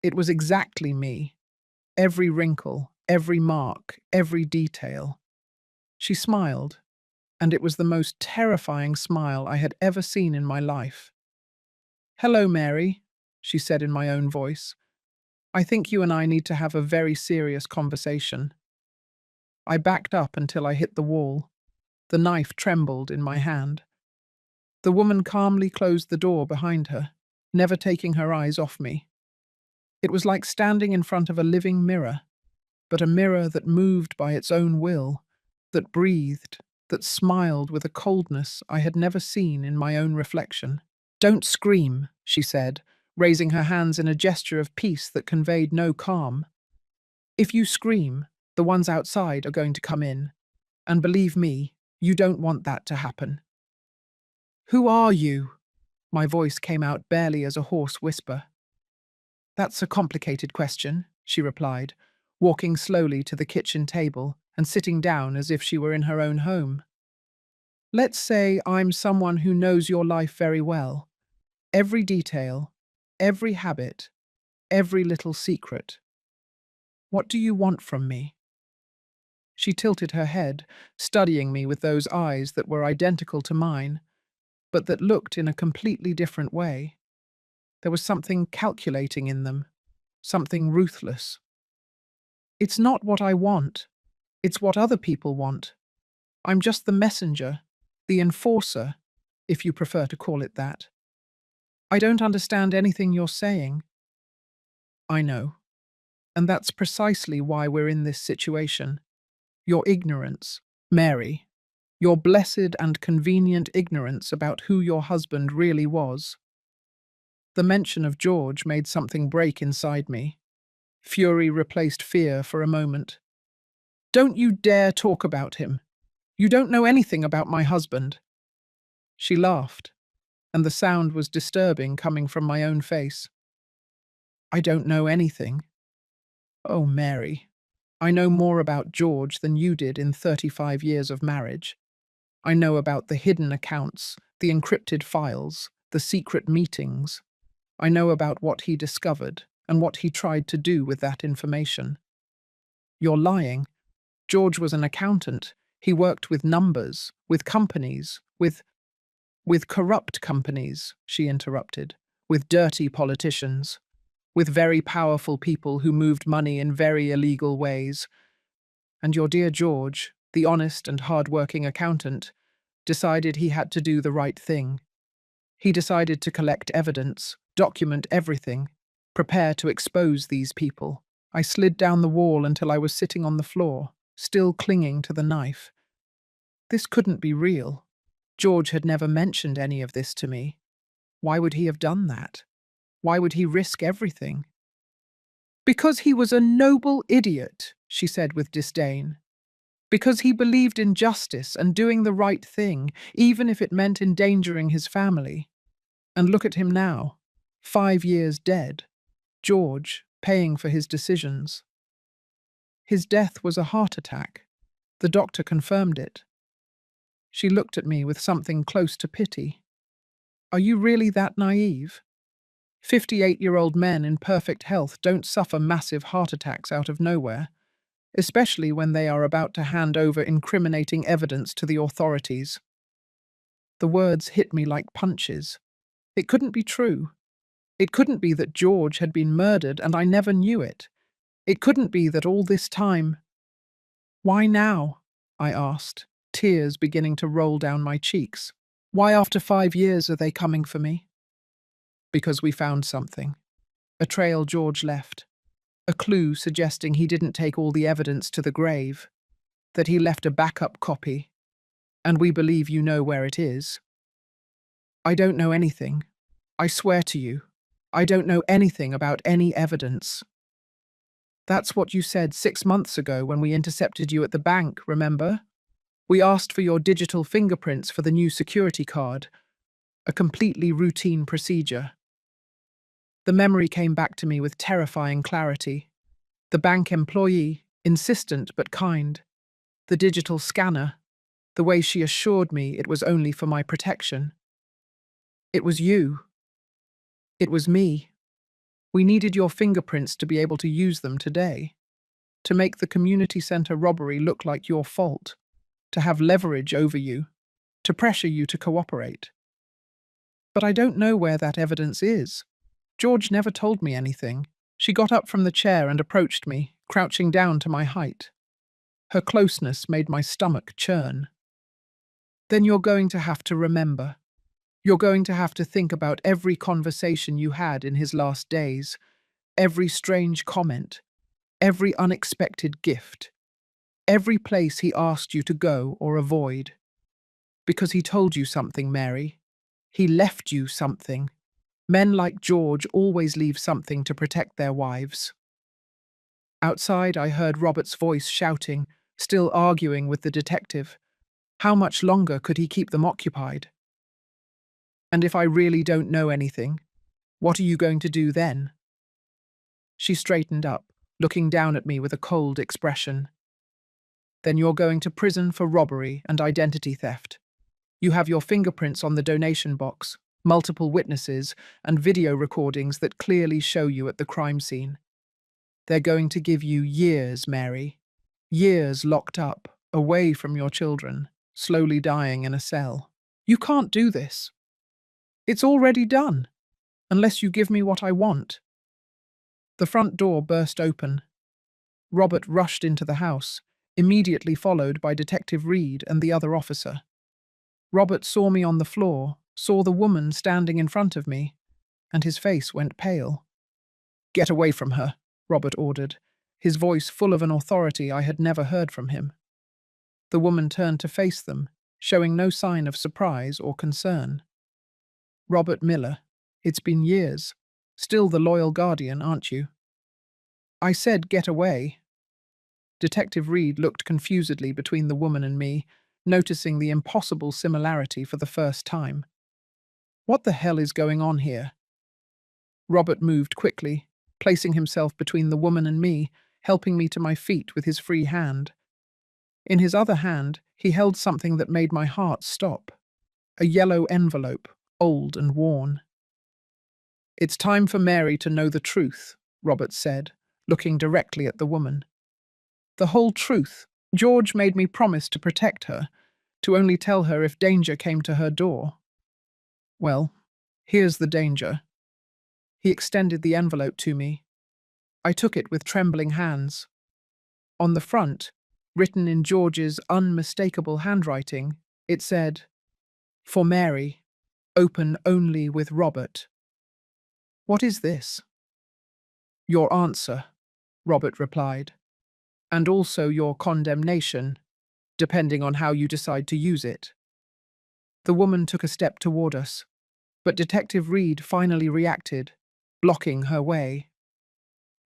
It was exactly me. Every wrinkle, every mark, every detail. She smiled, and it was the most terrifying smile I had ever seen in my life. "Hello, Mary," she said in my own voice. "I think you and I need to have a very serious conversation." I backed up until I hit the wall. The knife trembled in my hand. The woman calmly closed the door behind her, never taking her eyes off me. It was like standing in front of a living mirror, but a mirror that moved by its own will, that breathed, that smiled with a coldness I had never seen in my own reflection. "Don't scream," she said, raising her hands in a gesture of peace that conveyed no calm. "If you scream, the ones outside are going to come in. And believe me, you don't want that to happen." "Who are you?" My voice came out barely as a hoarse whisper. "That's a complicated question," she replied, walking slowly to the kitchen table and sitting down as if she were in her own home. "Let's say I'm someone who knows your life very well. Every detail, every habit, every little secret. What do you want from me?" She tilted her head, studying me with those eyes that were identical to mine, but that looked in a completely different way. There was something calculating in them, something ruthless. "It's not what I want. It's what other people want. I'm just the messenger, the enforcer, if you prefer to call it that. I don't understand anything you're saying." "I know. And that's precisely why we're in this situation. Your ignorance, Mary. Your blessed and convenient ignorance about who your husband really was." The mention of George made something break inside me. Fury replaced fear for a moment. Don't you dare talk about him. You don't know anything about my husband." She laughed, and the sound was disturbing coming from my own face. "I don't know anything." "Oh, Mary, I know more about George than you did in 35 years of marriage. I know about the hidden accounts, the encrypted files, the secret meetings. I know about what he discovered and what he tried to do with that information." "You're lying. George was an accountant. He worked with numbers, with companies, with corrupt companies," she interrupted, "with dirty politicians, with very powerful people who moved money in very illegal ways. And your dear George, the honest and hard-working accountant, decided he had to do the right thing. He decided to collect evidence, document everything, prepare to expose these people." I slid down the wall until I was sitting on the floor, still clinging to the knife. This couldn't be real. George had never mentioned any of this to me. Why would he have done that? Why would he risk everything? "Because he was a noble idiot," she said with disdain. "Because he believed in justice and doing the right thing, even if it meant endangering his family. And look at him now, 5 years dead. George, paying for his decisions. His death was a heart attack. The doctor confirmed it." She looked at me with something close to pity. "Are you really that naive? 58-year-old men in perfect health don't suffer massive heart attacks out of nowhere, especially when they are about to hand over incriminating evidence to the authorities." The words hit me like punches. It couldn't be true. It couldn't be that George had been murdered and I never knew it. It couldn't be that all this time. "Why now?" I asked, tears beginning to roll down my cheeks. "Why after 5 years are they coming for me?" "Because we found something. A trail George left. A clue suggesting he didn't take all the evidence to the grave. That he left a backup copy. And we believe you know where it is." "I don't know anything. I swear to you. I don't know anything about any evidence." "That's what you said 6 months ago when we intercepted you at the bank, remember? We asked for your digital fingerprints for the new security card. A completely routine procedure." The memory came back to me with terrifying clarity. The bank employee, insistent but kind. The digital scanner. The way she assured me it was only for my protection. It was you. It was me. We needed your fingerprints to be able to use them today. To make the community center robbery look like your fault. To have leverage over you. To pressure you to cooperate. But I don't know where that evidence is. George never told me anything. She got up from the chair and approached me, crouching down to my height. Her closeness made my stomach churn. "Then you're going to have to remember. You're going to have to think about every conversation you had in his last days, every strange comment, every unexpected gift, every place he asked you to go or avoid. Because he told you something, Mary. He left you something. Men like George always leave something to protect their wives." Outside, I heard Robert's voice shouting, still arguing with the detective. How much longer could he keep them occupied? "And if I really don't know anything, what are you going to do then?" She straightened up, looking down at me with a cold expression. "Then you're going to prison for robbery and identity theft. You have your fingerprints on the donation box, multiple witnesses, and video recordings that clearly show you at the crime scene. They're going to give you years, Mary. Years locked up, away from your children, slowly dying in a cell. You can't do this. It's already done, unless you give me what I want." The front door burst open. Robert rushed into the house, immediately followed by Detective Reed and the other officer. Robert saw me on the floor, saw the woman standing in front of me, and his face went pale. "Get away from her," Robert ordered, his voice full of an authority I had never heard from him. The woman turned to face them, showing no sign of surprise or concern. "Robert Miller, it's been years. Still the loyal guardian, aren't you?" "I said get away." Detective Reed looked confusedly between the woman and me, noticing the impossible similarity for the first time. What the hell is going on here? Robert moved quickly, placing himself between the woman and me, helping me to my feet with his free hand. In his other hand, he held something that made my heart stop. A yellow envelope, old and worn. "It's time for Mary to know the truth," Robert said, looking directly at the woman. "The whole truth. George made me promise to protect her, to only tell her if danger came to her door. Well, here's the danger." He extended the envelope to me. I took it with trembling hands. On the front, written in George's unmistakable handwriting, it said, "For Mary, open only with Robert." "What is this?" "Your answer," Robert replied, "and also your condemnation, depending on how you decide to use it." The woman took a step toward us, but Detective Reed finally reacted, blocking her way.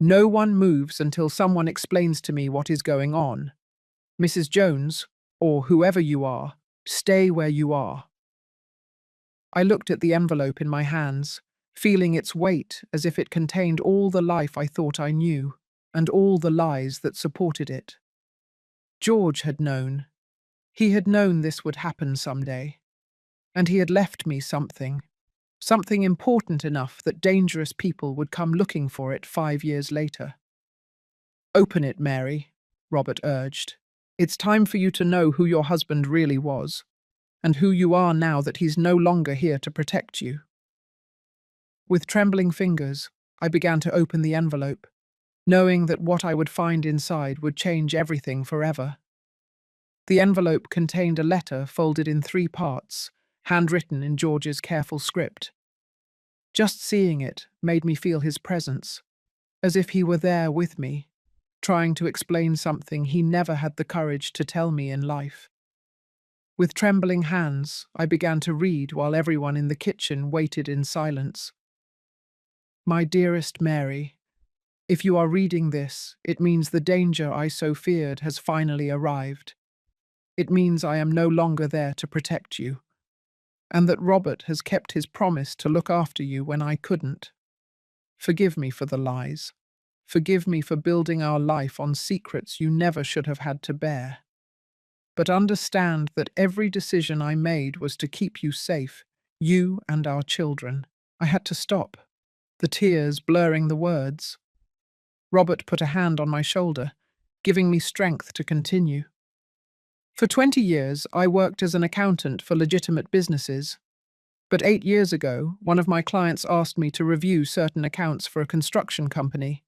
"No one moves until someone explains to me what is going on. Mrs. Jones, or whoever you are, stay where you are." I looked at the envelope in my hands, feeling its weight as if it contained all the life I thought I knew, and all the lies that supported it. George had known. He had known this would happen someday. And he had left me something. Something important enough that dangerous people would come looking for it 5 years later. "Open it, Mary," Robert urged. "It's time for you to know who your husband really was, and who you are now that he's no longer here to protect you." With trembling fingers, I began to open the envelope, knowing that what I would find inside would change everything forever. The envelope contained a letter folded in 3 parts, handwritten in George's careful script. Just seeing it made me feel his presence, as if he were there with me, trying to explain something he never had the courage to tell me in life. With trembling hands, I began to read while everyone in the kitchen waited in silence. "My dearest Mary, if you are reading this, it means the danger I so feared has finally arrived. It means I am no longer there to protect you, and that Robert has kept his promise to look after you when I couldn't. Forgive me for the lies. Forgive me for building our life on secrets you never should have had to bear. But understand that every decision I made was to keep you safe, you and our children." I had to stop, the tears blurring the words. Robert put a hand on my shoulder, giving me strength to continue. "For 20 years, I worked as an accountant for legitimate businesses. But 8 years ago, one of my clients asked me to review certain accounts for a construction company.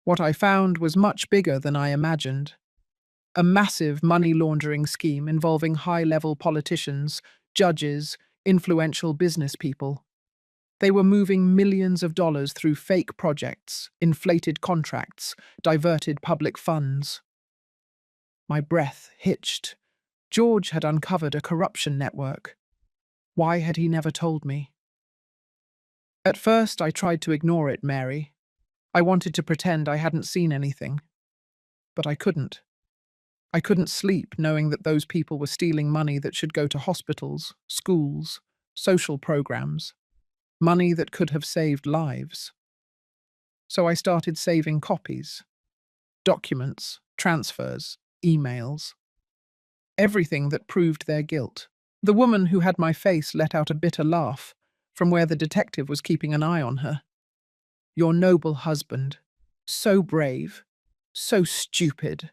What I found was much bigger than I imagined. A massive money laundering scheme involving high-level politicians, judges, influential business people. They were moving millions of dollars through fake projects, inflated contracts, diverted public funds." My breath hitched. George had uncovered a corruption network. Why had he never told me? At first, I tried to ignore it, Mary. I wanted to pretend I hadn't seen anything. But I couldn't. I couldn't sleep knowing that those people were stealing money that should go to hospitals, schools, social programs, money that could have saved lives. So I started saving copies, documents, transfers, emails, everything that proved their guilt. The woman who had my face let out a bitter laugh from where the detective was keeping an eye on her. "Your noble husband. So brave. So stupid."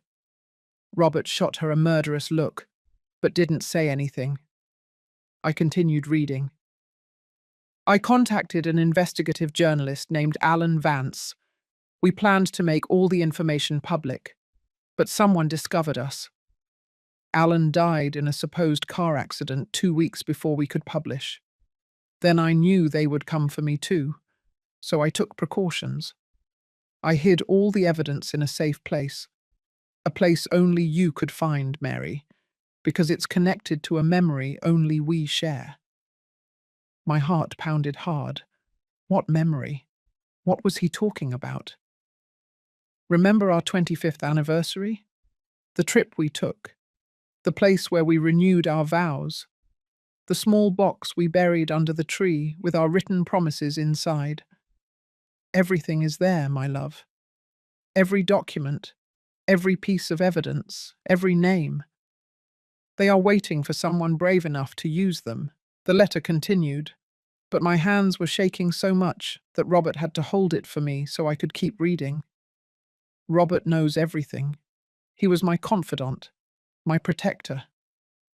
Robert shot her a murderous look, but didn't say anything. I continued reading. "I contacted an investigative journalist named Alan Vance. We planned to make all the information public, but someone discovered us. Alan died in a supposed car accident 2 weeks before we could publish. Then I knew they would come for me too, so I took precautions. I hid all the evidence in a safe place, a place only you could find, Mary, because it's connected to a memory only we share." My heart pounded hard. What memory? What was he talking about? Remember our 25th anniversary? The trip we took, the place where we renewed our vows, the small box we buried under the tree with our written promises inside. Everything is there, my love. Every document, every piece of evidence, every name. They are waiting for someone brave enough to use them. The letter continued, but my hands were shaking so much that Robert had to hold it for me so I could keep reading. Robert knows everything. He was my confidant, my protector.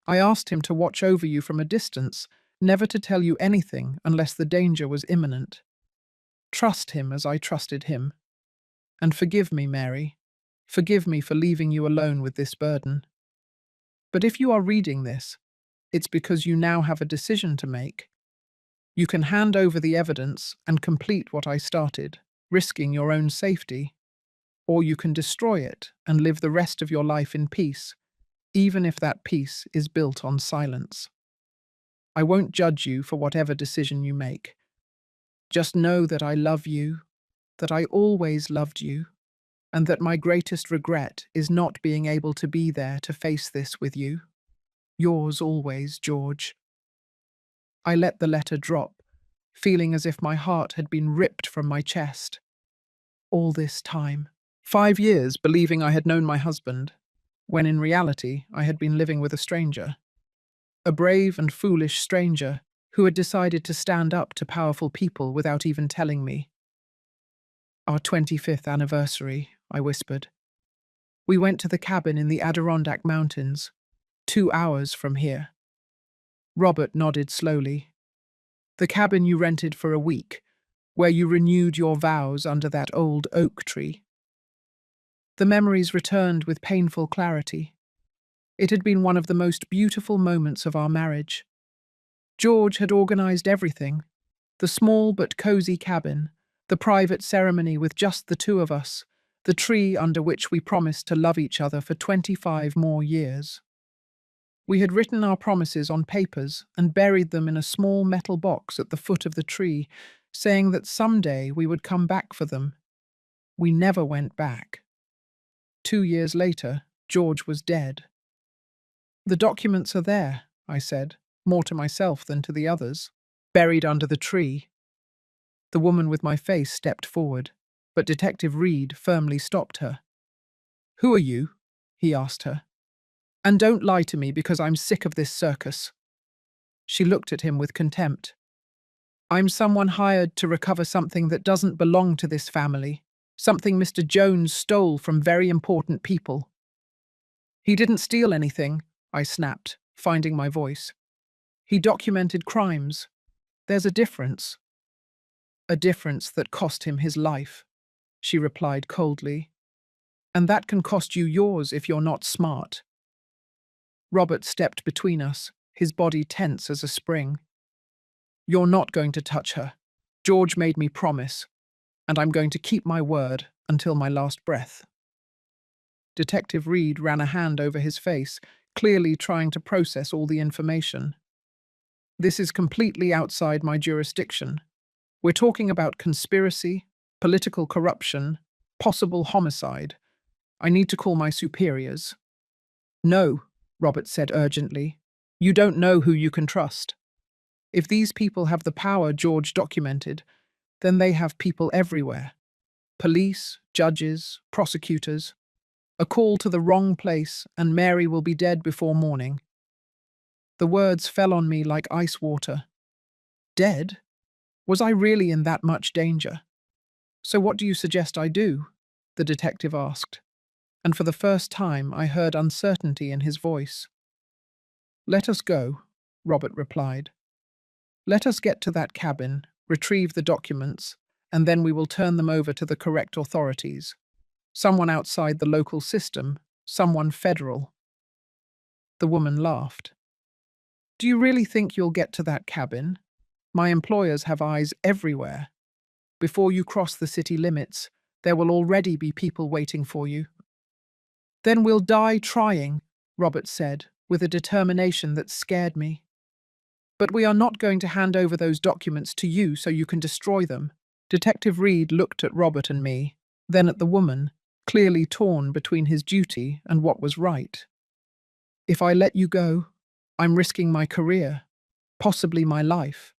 I asked him to watch over you from a distance, never to tell you anything unless the danger was imminent. Trust him as I trusted him. And forgive me, Mary. Forgive me for leaving you alone with this burden. But if you are reading this, it's because you now have a decision to make. You can hand over the evidence and complete what I started, risking your own safety, or you can destroy it and live the rest of your life in peace, even if that peace is built on silence. I won't judge you for whatever decision you make. Just know that I love you, that I always loved you, and that my greatest regret is not being able to be there to face this with you. Yours always, George. I let the letter drop, feeling as if my heart had been ripped from my chest. All this time, 5 years believing I had known my husband, when in reality I had been living with a stranger. A brave and foolish stranger who had decided to stand up to powerful people without even telling me. Our 25th anniversary, I whispered. We went to the cabin in the Adirondack Mountains, 2 hours from here. Robert nodded slowly. The cabin you rented for a week, where you renewed your vows under that old oak tree. The memories returned with painful clarity. It had been one of the most beautiful moments of our marriage. George had organized everything, the small but cozy cabin, the private ceremony with just the two of us, the tree under which we promised to love each other for 25 more years. We had written our promises on papers and buried them in a small metal box at the foot of the tree, saying that someday we would come back for them. We never went back. 2 years later, George was dead. The documents are there, I said, more to myself than to the others, buried under the tree. The woman with my face stepped forward, but Detective Reed firmly stopped her. Who are you? He asked her. And don't lie to me because I'm sick of this circus. She looked at him with contempt. I'm someone hired to recover something that doesn't belong to this family, something Mr. Jones stole from very important people. He didn't steal anything, I snapped, finding my voice. He documented crimes. There's a difference. A difference that cost him his life, she replied coldly. And that can cost you yours if you're not smart. Robert stepped between us, his body tense as a spring. You're not going to touch her. George made me promise, and I'm going to keep my word until my last breath. Detective Reed ran a hand over his face, clearly trying to process all the information. This is completely outside my jurisdiction. We're talking about conspiracy, political corruption, possible homicide. I need to call my superiors. No, Robert said urgently. You don't know who you can trust. If these people have the power George documented, then they have people everywhere. Police, judges, prosecutors. A call to the wrong place, and Mary will be dead before morning. The words fell on me like ice water. Dead? Was I really in that much danger? So what do you suggest I do? The detective asked, and for the first time I heard uncertainty in his voice. Let us go, Robert replied. Let us get to that cabin, retrieve the documents, and then we will turn them over to the correct authorities. Someone outside the local system, someone federal. The woman laughed. Do you really think you'll get to that cabin? My employers have eyes everywhere. Before you cross the city limits, there will already be people waiting for you. Then we'll die trying, Robert said, with a determination that scared me. But we are not going to hand over those documents to you so you can destroy them. Detective Reed looked at Robert and me, then at the woman, clearly torn between his duty and what was right. If I let you go, I'm risking my career, possibly my life.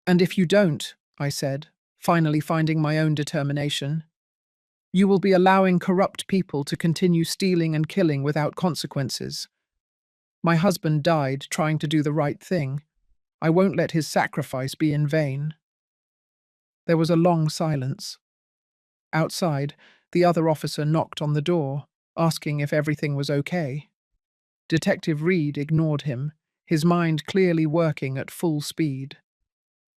And if you don't, I said, finally finding my own determination, you will be allowing corrupt people to continue stealing and killing without consequences. My husband died trying to do the right thing. I won't let his sacrifice be in vain. There was a long silence. Outside, the other officer knocked on the door, asking if everything was okay. Detective Reed ignored him, his mind clearly working at full speed.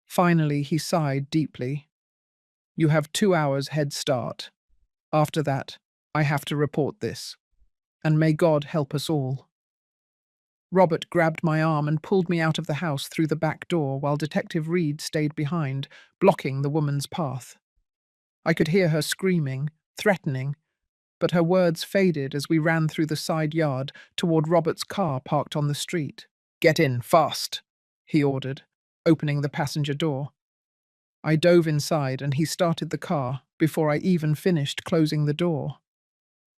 Finally, he sighed deeply. You have 2 hours head start. After that, I have to report this. And may God help us all. Robert grabbed my arm and pulled me out of the house through the back door while Detective Reed stayed behind, blocking the woman's path. I could hear her screaming, threatening, but her words faded as we ran through the side yard toward Robert's car parked on the street. Get in, fast, he ordered, opening the passenger door. I dove inside and he started the car before I even finished closing the door.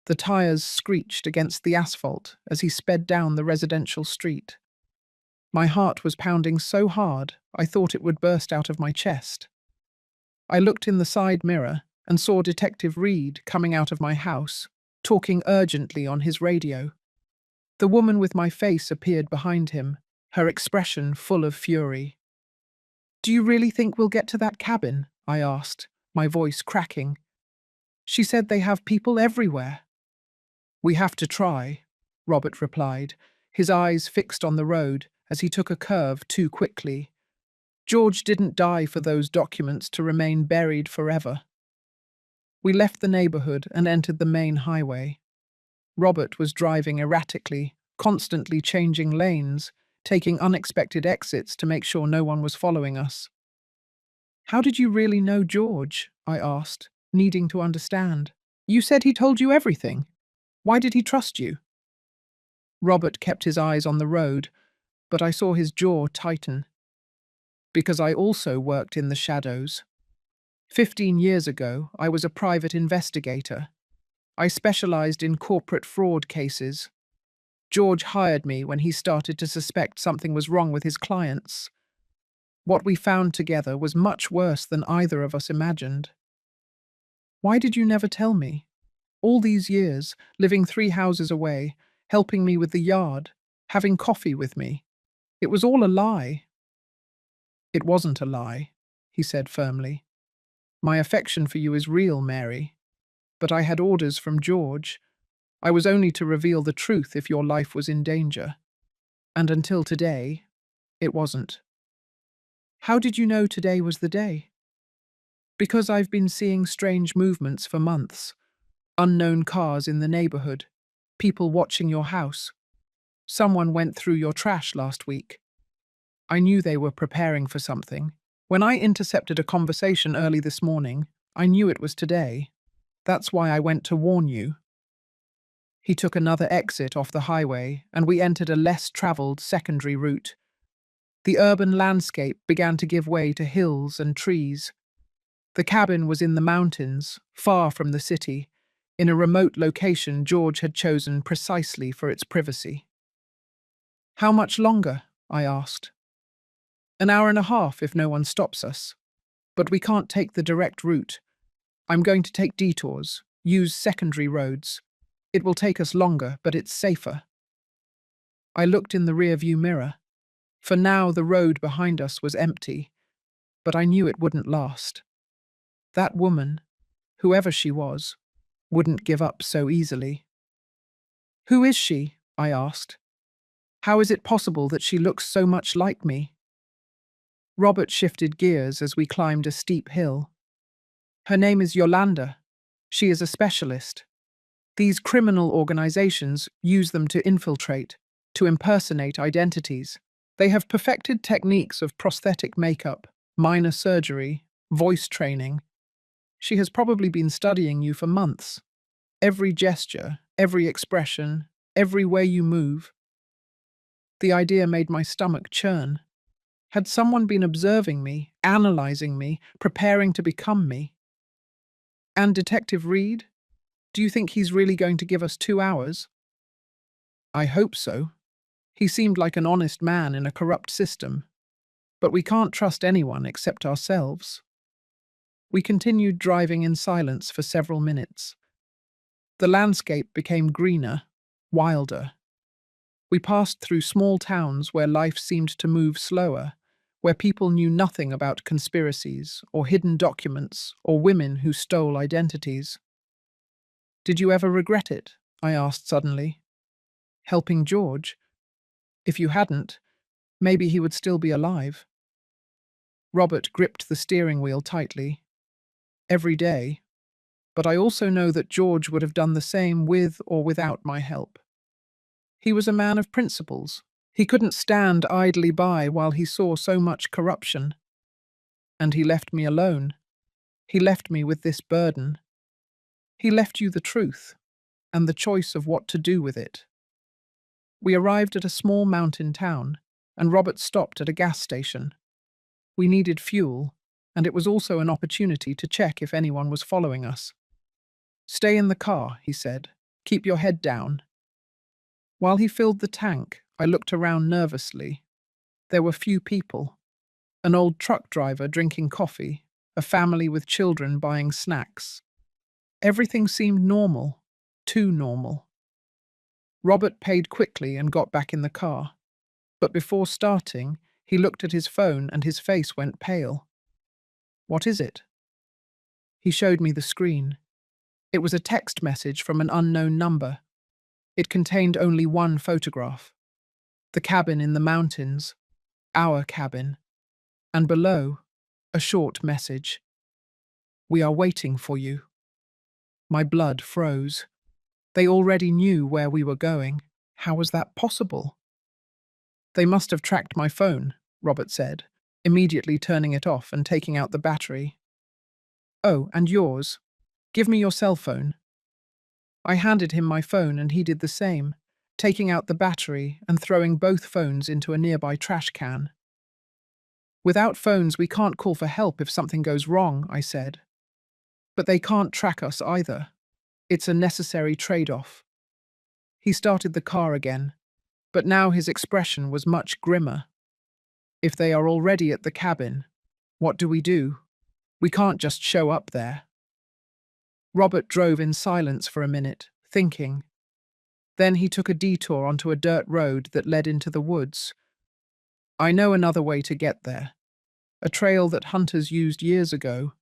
The tires screeched against the asphalt as he sped down the residential street. My heart was pounding so hard I thought it would burst out of my chest. I looked in the side mirror and saw Detective Reed coming out of my house, talking urgently on his radio. The woman with my face appeared behind him, her expression full of fury. Do you really think we'll get to that cabin? I asked, my voice cracking. She said they have people everywhere. We have to try, Robert replied, his eyes fixed on the road as he took a curve too quickly. George didn't die for those documents to remain buried forever. We left the neighborhood and entered the main highway. Robert was driving erratically, constantly changing lanes, taking unexpected exits to make sure no one was following us. How did you really know George? I asked, needing to understand. You said he told you everything. Why did he trust you? Robert kept his eyes on the road, but I saw his jaw tighten. Because I also worked in the shadows. 15 years ago, I was a private investigator. I specialized in corporate fraud cases. George hired me when he started to suspect something was wrong with his clients. What we found together was much worse than either of us imagined. Why did you never tell me? All these years, living 3 houses away, helping me with the yard, having coffee with me. It was all a lie. It wasn't a lie, he said firmly. My affection for you is real, Mary. But I had orders from George. I was only to reveal the truth if your life was in danger. And until today, it wasn't. How did you know today was the day? Because I've been seeing strange movements for months. Unknown cars in the neighborhood. People watching your house. Someone went through your trash last week. I knew they were preparing for something. When I intercepted a conversation early this morning, I knew it was today. That's why I went to warn you. He took another exit off the highway, and we entered a less-traveled secondary route. The urban landscape began to give way to hills and trees. The cabin was in the mountains, far from the city, in a remote location George had chosen precisely for its privacy. How much longer? I asked. An hour and a half if no one stops us. But we can't take the direct route. I'm going to take detours, use secondary roads. It will take us longer, but it's safer. I looked in the rearview mirror. For now, the road behind us was empty, but I knew it wouldn't last. That woman, whoever she was, wouldn't give up so easily. Who is she? I asked. How is it possible that she looks so much like me? Robert shifted gears as we climbed a steep hill. Her name is Yolanda. She is a specialist. These criminal organizations use them to infiltrate, to impersonate identities. They have perfected techniques of prosthetic makeup, minor surgery, voice training. She has probably been studying you for months. Every gesture, every expression, every way you move. The idea made my stomach churn. Had someone been observing me, analyzing me, preparing to become me? And Detective Reed? Do you think he's really going to give us 2 hours? I hope so. He seemed like an honest man in a corrupt system. But we can't trust anyone except ourselves. We continued driving in silence for several minutes. The landscape became greener, wilder. We passed through small towns where life seemed to move slower, where people knew nothing about conspiracies or hidden documents or women who stole identities. Did you ever regret it? I asked suddenly. Helping George? If you hadn't, maybe he would still be alive. Robert gripped the steering wheel tightly. Every day. But I also know that George would have done the same with or without my help. He was a man of principles. He couldn't stand idly by while he saw so much corruption. And he left me alone. He left me with this burden. He left you the truth, and the choice of what to do with it. We arrived at a small mountain town, and Robert stopped at a gas station. We needed fuel, and it was also an opportunity to check if anyone was following us. Stay in the car, he said. Keep your head down. While he filled the tank, I looked around nervously. There were few people. An old truck driver drinking coffee, a family with children buying snacks. Everything seemed normal, too normal. Robert paid quickly and got back in the car. But before starting, he looked at his phone and his face went pale. What is it? He showed me the screen. It was a text message from an unknown number. It contained only one photograph. The cabin in the mountains, our cabin, and below, a short message. We are waiting for you. My blood froze. They already knew where we were going. How was that possible? They must have tracked my phone, Robert said, immediately turning it off and taking out the battery. Oh, and yours. Give me your cell phone. I handed him my phone and he did the same, taking out the battery and throwing both phones into a nearby trash can. Without phones, we can't call for help if something goes wrong, I said. But they can't track us either. It's a necessary trade-off. He started the car again, but now his expression was much grimmer. If they are already at the cabin, what do? We can't just show up there. Robert drove in silence for a minute, thinking. Then he took a detour onto a dirt road that led into the woods. I know another way to get there. A trail that hunters used years ago.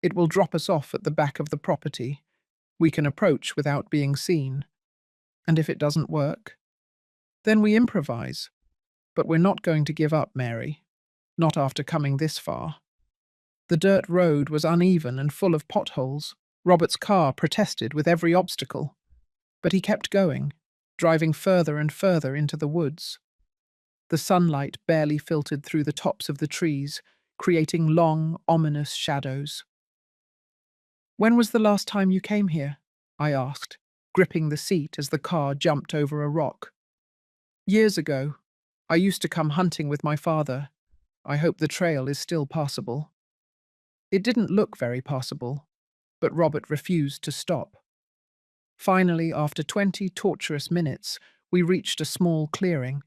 It will drop us off at the back of the property. We can approach without being seen. And if it doesn't work, then we improvise. But we're not going to give up, Mary. Not after coming this far. The dirt road was uneven and full of potholes. Robert's car protested with every obstacle. But he kept going, driving further and further into the woods. The sunlight barely filtered through the tops of the trees, creating long, ominous shadows. When was the last time you came here? I asked, gripping the seat as the car jumped over a rock. Years ago. I used to come hunting with my father. I hope the trail is still passable. It didn't look very passable, but Robert refused to stop. Finally, after 20 torturous minutes, we reached a small clearing.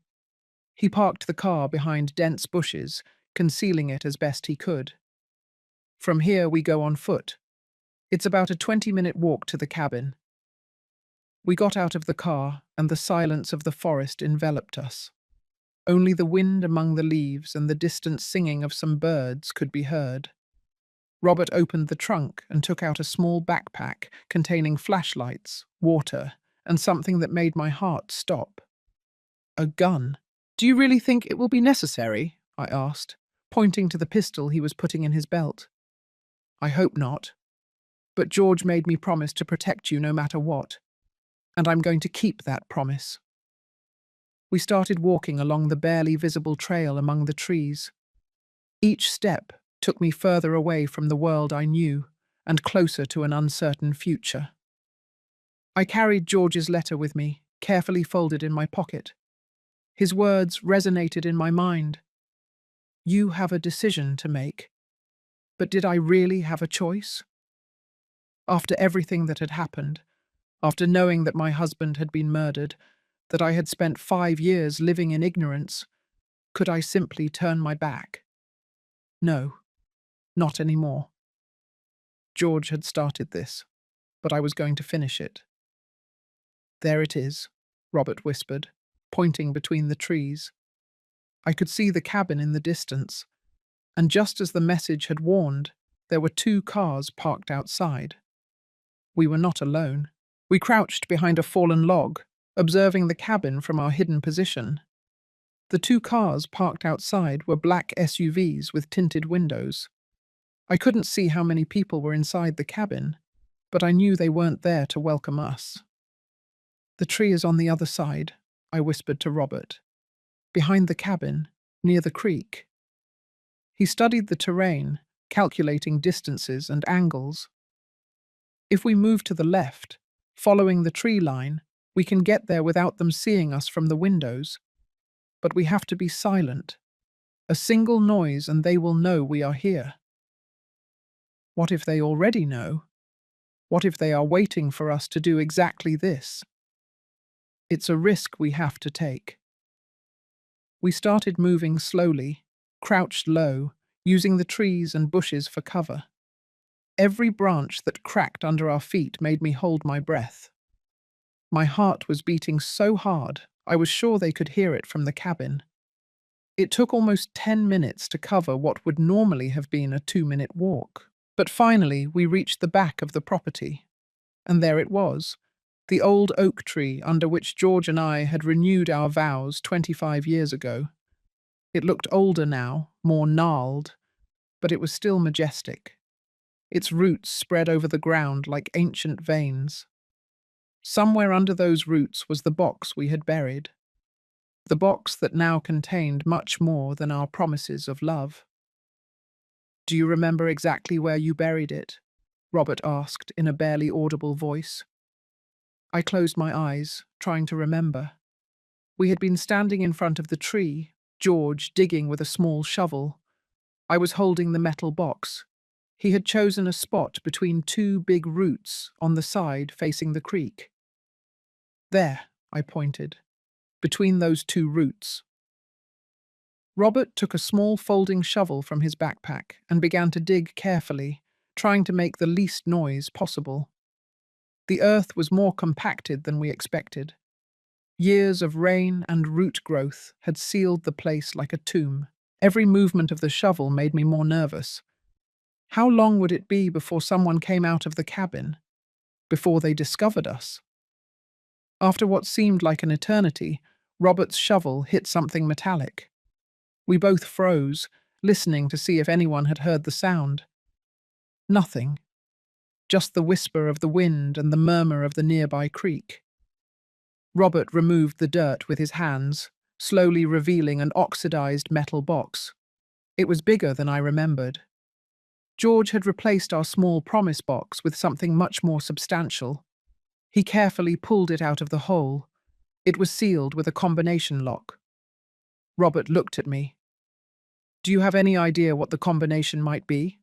He parked the car behind dense bushes, concealing it as best he could. From here we go on foot. It's about a 20-minute walk to the cabin. We got out of the car, and the silence of the forest enveloped us. Only the wind among the leaves and the distant singing of some birds could be heard. Robert opened the trunk and took out a small backpack containing flashlights, water, and something that made my heart stop. A gun. Do you really think it will be necessary? I asked, pointing to the pistol he was putting in his belt. I hope not. But George made me promise to protect you no matter what. And I'm going to keep that promise. We started walking along the barely visible trail among the trees. Each step took me further away from the world I knew and closer to an uncertain future. I carried George's letter with me, carefully folded in my pocket. His words resonated in my mind. You have a decision to make. But did I really have a choice? After everything that had happened, After knowing that my husband had been murdered, that I had spent 5 years living in ignorance, could I simply turn my back? No, not anymore. George had started this, but I was going to finish it. There it is, Robert whispered, pointing between the trees. I could see the cabin in the distance, and just as the message had warned, there were 2 cars parked outside. We were not alone. We crouched behind a fallen log, observing the cabin from our hidden position. The 2 cars parked outside were black SUVs with tinted windows. I couldn't see how many people were inside the cabin, but I knew they weren't there to welcome us. The tree is on the other side, I whispered to Robert. Behind the cabin, near the creek. He studied the terrain, calculating distances and angles. If we move to the left, following the tree line, we can get there without them seeing us from the windows. But we have to be silent. A single noise and they will know we are here. What if they already know? What if they are waiting for us to do exactly this? It's a risk we have to take. We started moving slowly, crouched low, using the trees and bushes for cover. Every branch that cracked under our feet made me hold my breath. My heart was beating so hard, I was sure they could hear it from the cabin. It took almost 10 minutes to cover what would normally have been a 2-minute walk. But finally, we reached the back of the property. And there it was, the old oak tree under which George and I had renewed our vows 25 years ago. It looked older now, more gnarled, but it was still majestic. Its roots spread over the ground like ancient veins. Somewhere under those roots was the box we had buried. The box that now contained much more than our promises of love. "Do you remember exactly where you buried it?" Robert asked in a barely audible voice. I closed my eyes, trying to remember. We had been standing in front of the tree, George digging with a small shovel. I was holding the metal box. He had chosen a spot between 2 big roots on the side facing the creek. "There," I pointed, "between those 2 roots." Robert took a small folding shovel from his backpack and began to dig carefully, trying to make the least noise possible. The earth was more compacted than we expected. Years of rain and root growth had sealed the place like a tomb. Every movement of the shovel made me more nervous. How long would it be before someone came out of the cabin? Before they discovered us? After what seemed like an eternity, Robert's shovel hit something metallic. We both froze, listening to see if anyone had heard the sound. Nothing. Just the whisper of the wind and the murmur of the nearby creek. Robert removed the dirt with his hands, slowly revealing an oxidized metal box. It was bigger than I remembered. George had replaced our small promise box with something much more substantial. He carefully pulled it out of the hole. It was sealed with a combination lock. Robert looked at me. "Do you have any idea what the combination might be?"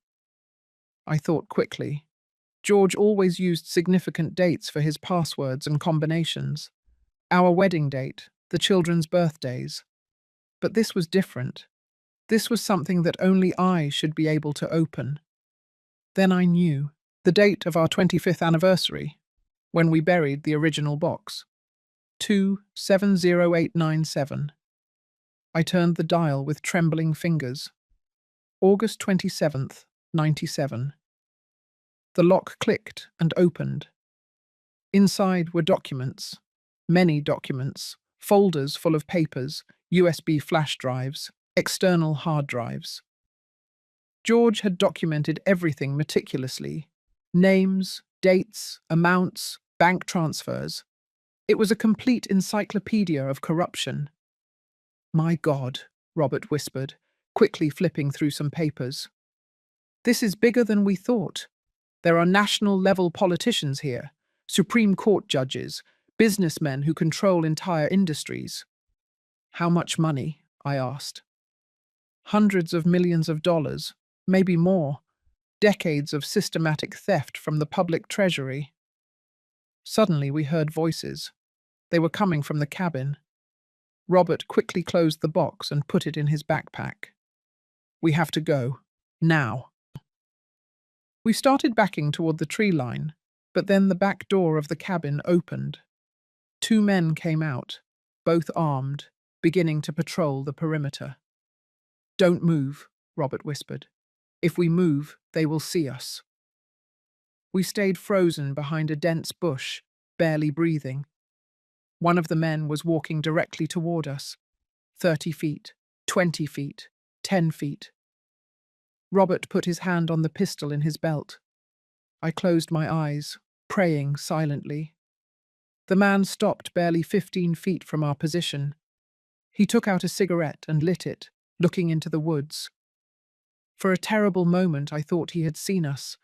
I thought quickly. George always used significant dates for his passwords and combinations. Our wedding date, the children's birthdays. But this was different. This was something that only I should be able to open. Then I knew. The date of our 25th anniversary, when we buried the original box. 270897. I turned the dial with trembling fingers. August 27th, 97. The lock clicked and opened. Inside were documents. Many documents. Folders full of papers, USB flash drives, external hard drives. George had documented everything meticulously. Names, dates, amounts, bank transfers. It was a complete encyclopedia of corruption. "My God," Robert whispered, quickly flipping through some papers. "This is bigger than we thought. There are national-level politicians here, Supreme Court judges, businessmen who control entire industries." "How much money?" I asked. "Hundreds of millions of dollars, maybe more. Decades of systematic theft from the public treasury." Suddenly we heard voices. They were coming from the cabin. Robert quickly closed the box and put it in his backpack. We have to go. Now. We started backing toward the tree line, but then the back door of the cabin opened. Two men came out, both armed, beginning to patrol the perimeter. Don't move, Robert whispered. If we move, they will see us. We stayed frozen behind a dense bush, barely breathing. One of the men was walking directly toward us. 30 feet, 20 feet, 10 feet. Robert put his hand on the pistol in his belt. I closed my eyes, praying silently. The man stopped barely 15 feet from our position. He took out a cigarette and lit it, looking into the woods. For a terrible moment I thought he had seen us,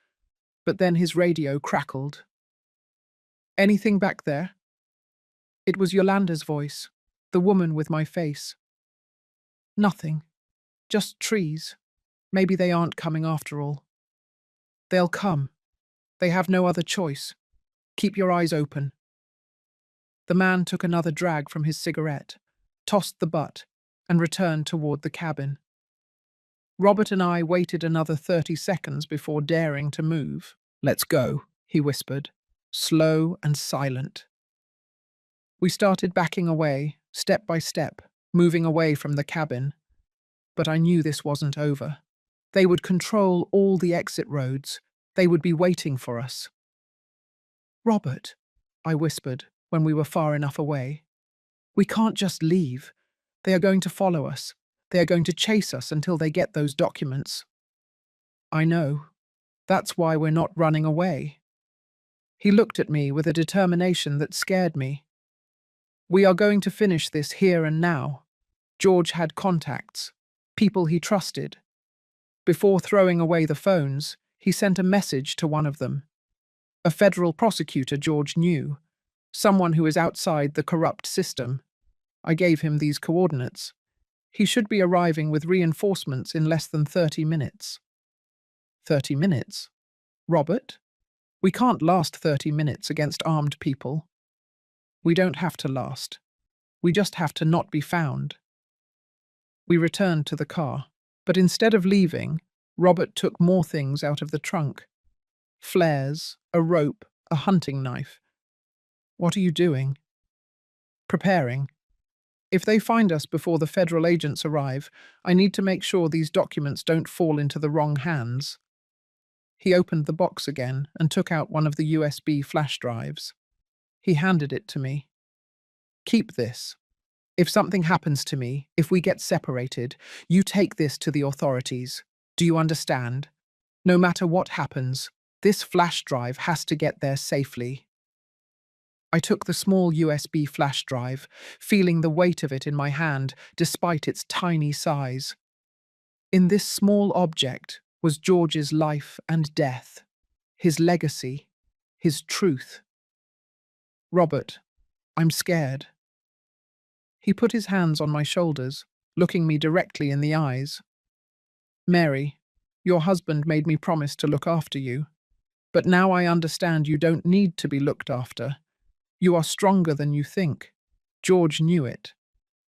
but then his radio crackled. Anything back there? It was Yolanda's voice, the woman with my face. Nothing. Just trees. Maybe they aren't coming after all. They'll come. They have no other choice. Keep your eyes open. The man took another drag from his cigarette, tossed the butt, and returned toward the cabin. Robert and I waited another 30 seconds before daring to move. Let's go, he whispered, slow and silent. We started backing away, step by step, moving away from the cabin. But I knew this wasn't over. They would control all the exit roads. They would be waiting for us. Robert, I whispered when we were far enough away. We can't just leave. They are going to follow us. They are going to chase us until they get those documents. I know. That's why we're not running away. He looked at me with a determination that scared me. We are going to finish this here and now. George had contacts, people he trusted. Before throwing away the phones, he sent a message to one of them. A federal prosecutor George knew, someone who is outside the corrupt system. I gave him these coordinates. He should be arriving with reinforcements in less than 30 minutes. 30 minutes? Robert? We can't last 30 minutes against armed people. We don't have to last. We just have to not be found. We returned to the car, but instead of leaving, Robert took more things out of the trunk. Flares, a rope, a hunting knife. What are you doing? Preparing. If they find us before the federal agents arrive, I need to make sure these documents don't fall into the wrong hands. He opened the box again and took out one of the USB flash drives. He handed it to me. Keep this. If something happens to me, if we get separated, you take this to the authorities. Do you understand? No matter what happens, this flash drive has to get there safely. I took the small USB flash drive, feeling the weight of it in my hand despite its tiny size. In this small object was George's life and death, his legacy, his truth. Robert, I'm scared. He put his hands on my shoulders, looking me directly in the eyes. Mary, your husband made me promise to look after you, but now I understand you don't need to be looked after. You are stronger than you think. George knew it.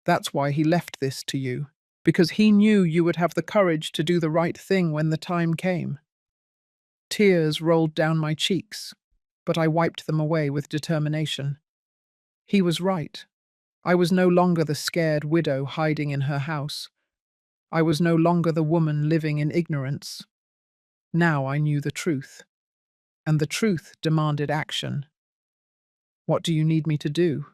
That's why he left this to you, because he knew you would have the courage to do the right thing when the time came. Tears rolled down my cheeks, but I wiped them away with determination. He was right. I was no longer the scared widow hiding in her house. I was no longer the woman living in ignorance. Now I knew the truth, and the truth demanded action. What do you need me to do?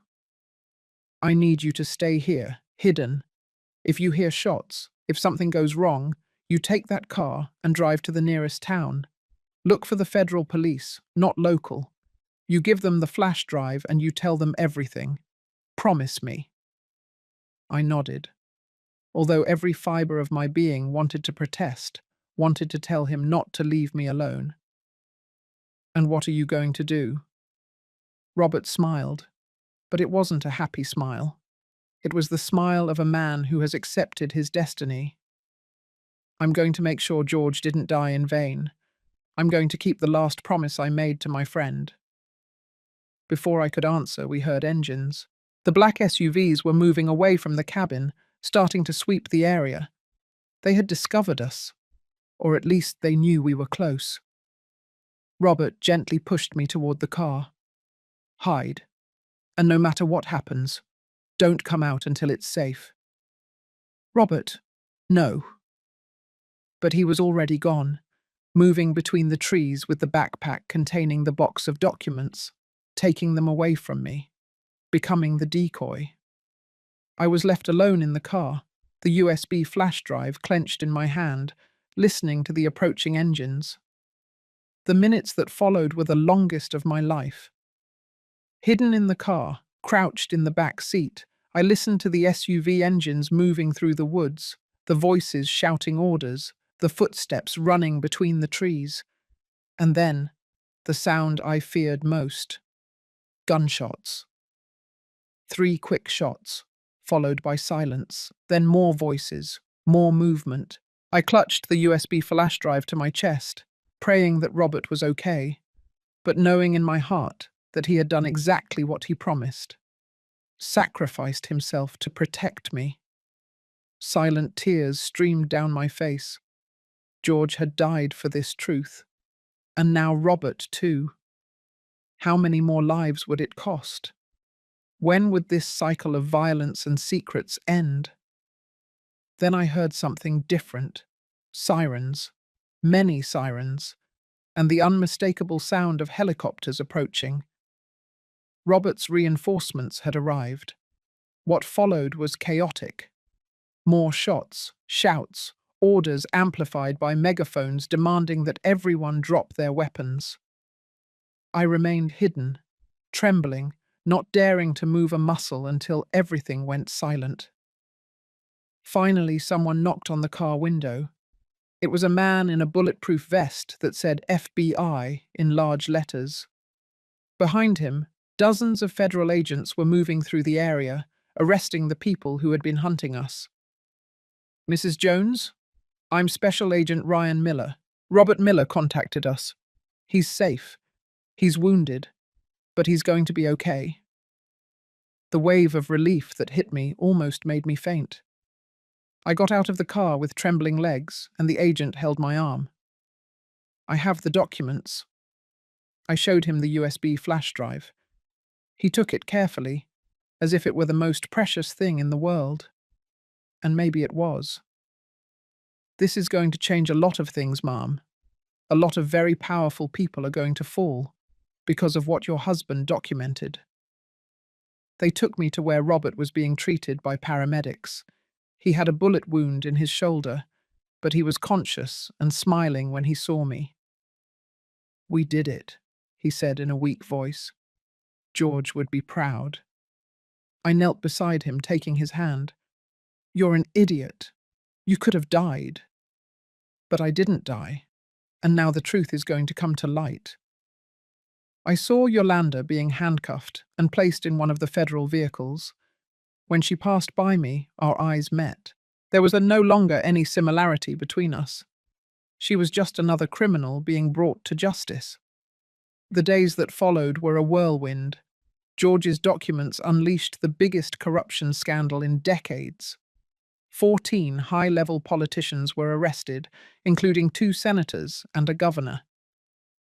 I need you to stay here, hidden. If you hear shots, if something goes wrong, you take that car and drive to the nearest town. Look for the federal police, not local. You give them the flash drive and you tell them everything. Promise me. I nodded, although every fiber of my being wanted to protest, wanted to tell him not to leave me alone. And what are you going to do? Robert smiled, but it wasn't a happy smile. It was the smile of a man who has accepted his destiny. I'm going to make sure George didn't die in vain. I'm going to keep the last promise I made to my friend. Before I could answer, we heard engines. The black SUVs were moving away from the cabin, starting to sweep the area. They had discovered us, or at least they knew we were close. Robert gently pushed me toward the car. Hide, and no matter what happens, don't come out until it's safe. Robert, no. But he was already gone, moving between the trees with the backpack containing the box of documents, taking them away from me, becoming the decoy. I was left alone in the car, the USB flash drive clenched in my hand, listening to the approaching engines. The minutes that followed were the longest of my life. Hidden in the car, crouched in the back seat, I listened to the SUV engines moving through the woods, the voices shouting orders, the footsteps running between the trees. And then, the sound I feared most. Gunshots. 3 quick shots, followed by silence, then more voices, more movement. I clutched the USB flash drive to my chest, praying that Robert was okay, but knowing in my heart that he had done exactly what he promised. Sacrificed himself to protect me. Silent tears streamed down my face. George had died for this truth. And now Robert, too. How many more lives would it cost? When would this cycle of violence and secrets end? Then I heard something different. Sirens. Many sirens. And the unmistakable sound of helicopters approaching. Robert's reinforcements had arrived. What followed was chaotic. More shots, shouts, orders amplified by megaphones demanding that everyone drop their weapons. I remained hidden, trembling, not daring to move a muscle until everything went silent. Finally, someone knocked on the car window. It was a man in a bulletproof vest that said FBI in large letters. Behind him, dozens of federal agents were moving through the area, arresting the people who had been hunting us. Mrs. Jones? I'm Special Agent Ryan Miller. Robert Miller contacted us. He's safe. He's wounded, but he's going to be okay. The wave of relief that hit me almost made me faint. I got out of the car with trembling legs, and the agent held my arm. I have the documents. I showed him the USB flash drive. He took it carefully, as if it were the most precious thing in the world. And maybe it was. This is going to change a lot of things, Mom. A lot of very powerful people are going to fall because of what your husband documented. They took me to where Robert was being treated by paramedics. He had a bullet wound in his shoulder, but he was conscious and smiling when he saw me. We did it, he said in a weak voice. George would be proud. I knelt beside him, taking his hand. You're an idiot. You could have died. But I didn't die, and now the truth is going to come to light. I saw Yolanda being handcuffed and placed in one of the federal vehicles. When she passed by me, our eyes met. There was no longer any similarity between us. She was just another criminal being brought to justice. The days that followed were a whirlwind. George's documents unleashed the biggest corruption scandal in decades. 14 high-level politicians were arrested, including 2 senators and a governor.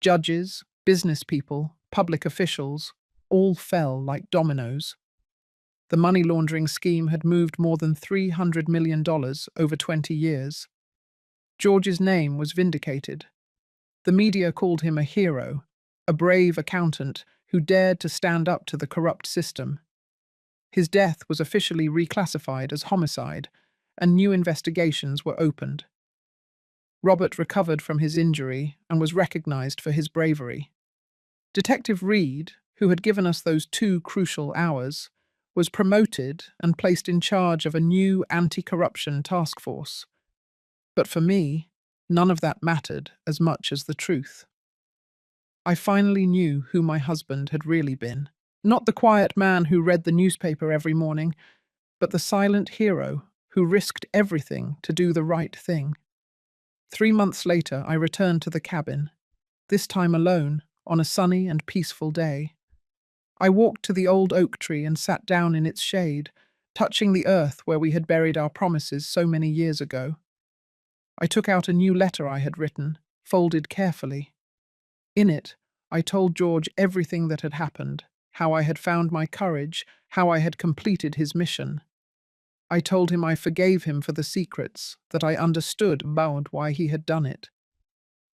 Judges, business people, public officials, all fell like dominoes. The money laundering scheme had moved more than $300 million over 20 years. George's name was vindicated. The media called him a hero, a brave accountant who dared to stand up to the corrupt system. His death was officially reclassified as homicide, and new investigations were opened. Robert recovered from his injury and was recognized for his bravery. Detective Reed, who had given us those 2 crucial hours, was promoted and placed in charge of a new anti-corruption task force. But for me, none of that mattered as much as the truth. I finally knew who my husband had really been. Not the quiet man who read the newspaper every morning, but the silent hero who risked everything to do the right thing. 3 months later, I returned to the cabin, this time alone, on a sunny and peaceful day. I walked to the old oak tree and sat down in its shade, touching the earth where we had buried our promises so many years ago. I took out a new letter I had written, folded carefully. In it, I told George everything that had happened, how I had found my courage, how I had completed his mission. I told him I forgave him for the secrets, that I understood about why he had done it.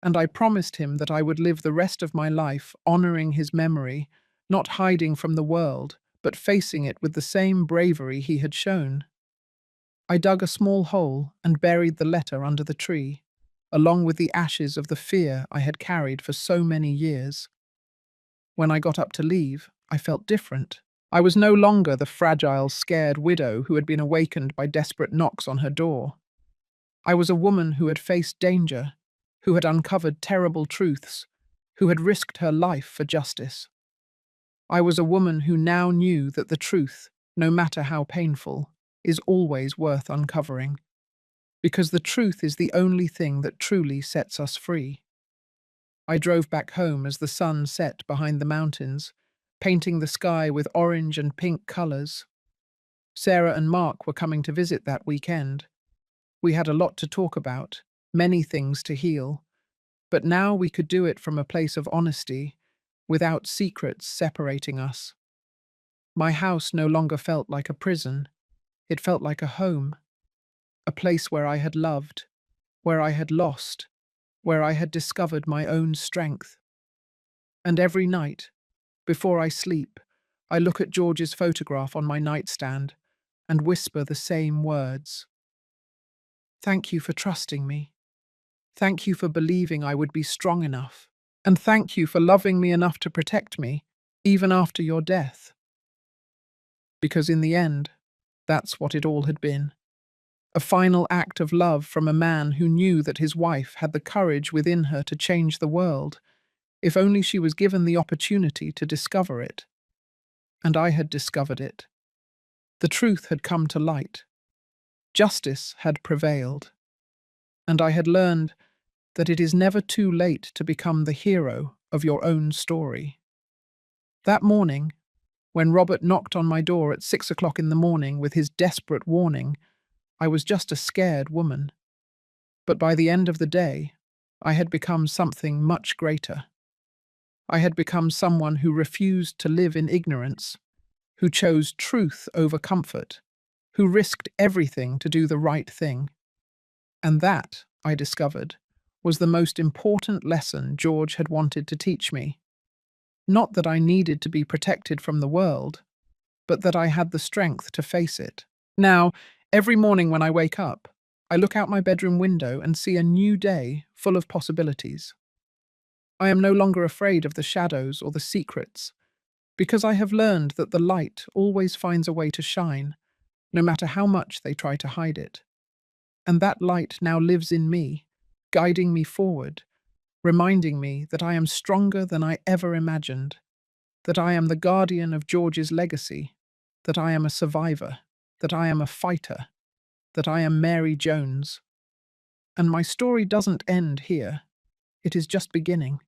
And I promised him that I would live the rest of my life honoring his memory, not hiding from the world, but facing it with the same bravery he had shown. I dug a small hole and buried the letter under the tree, along with the ashes of the fear I had carried for so many years. When I got up to leave, I felt different. I was no longer the fragile, scared widow who had been awakened by desperate knocks on her door. I was a woman who had faced danger, who had uncovered terrible truths, who had risked her life for justice. I was a woman who now knew that the truth, no matter how painful, is always worth uncovering, because the truth is the only thing that truly sets us free. I drove back home as the sun set behind the mountains, painting the sky with orange and pink colours. Sarah and Mark were coming to visit that weekend. We had a lot to talk about, many things to heal, but now we could do it from a place of honesty, without secrets separating us. My house no longer felt like a prison. It felt like a home, a place where I had loved, where I had lost, where I had discovered my own strength. And every night, before I sleep, I look at George's photograph on my nightstand and whisper the same words. Thank you for trusting me. Thank you for believing I would be strong enough. And thank you for loving me enough to protect me, even after your death. Because in the end, that's what it all had been. A final act of love from a man who knew that his wife had the courage within her to change the world, if only she was given the opportunity to discover it. And I had discovered it. The truth had come to light. Justice had prevailed. And I had learned that it is never too late to become the hero of your own story. That morning, when Robert knocked on my door at 6 o'clock in the morning with his desperate warning, I was just a scared woman. But by the end of the day, I had become something much greater. I had become someone who refused to live in ignorance, who chose truth over comfort, who risked everything to do the right thing. And that, I discovered, was the most important lesson George had wanted to teach me. Not that I needed to be protected from the world, but that I had the strength to face it. Now, every morning when I wake up, I look out my bedroom window and see a new day full of possibilities. I am no longer afraid of the shadows or the secrets, because I have learned that the light always finds a way to shine, no matter how much they try to hide it. And that light now lives in me, guiding me forward, reminding me that I am stronger than I ever imagined, that I am the guardian of George's legacy, that I am a survivor, that I am a fighter, that I am Mary Jones. And my story doesn't end here. It is just beginning.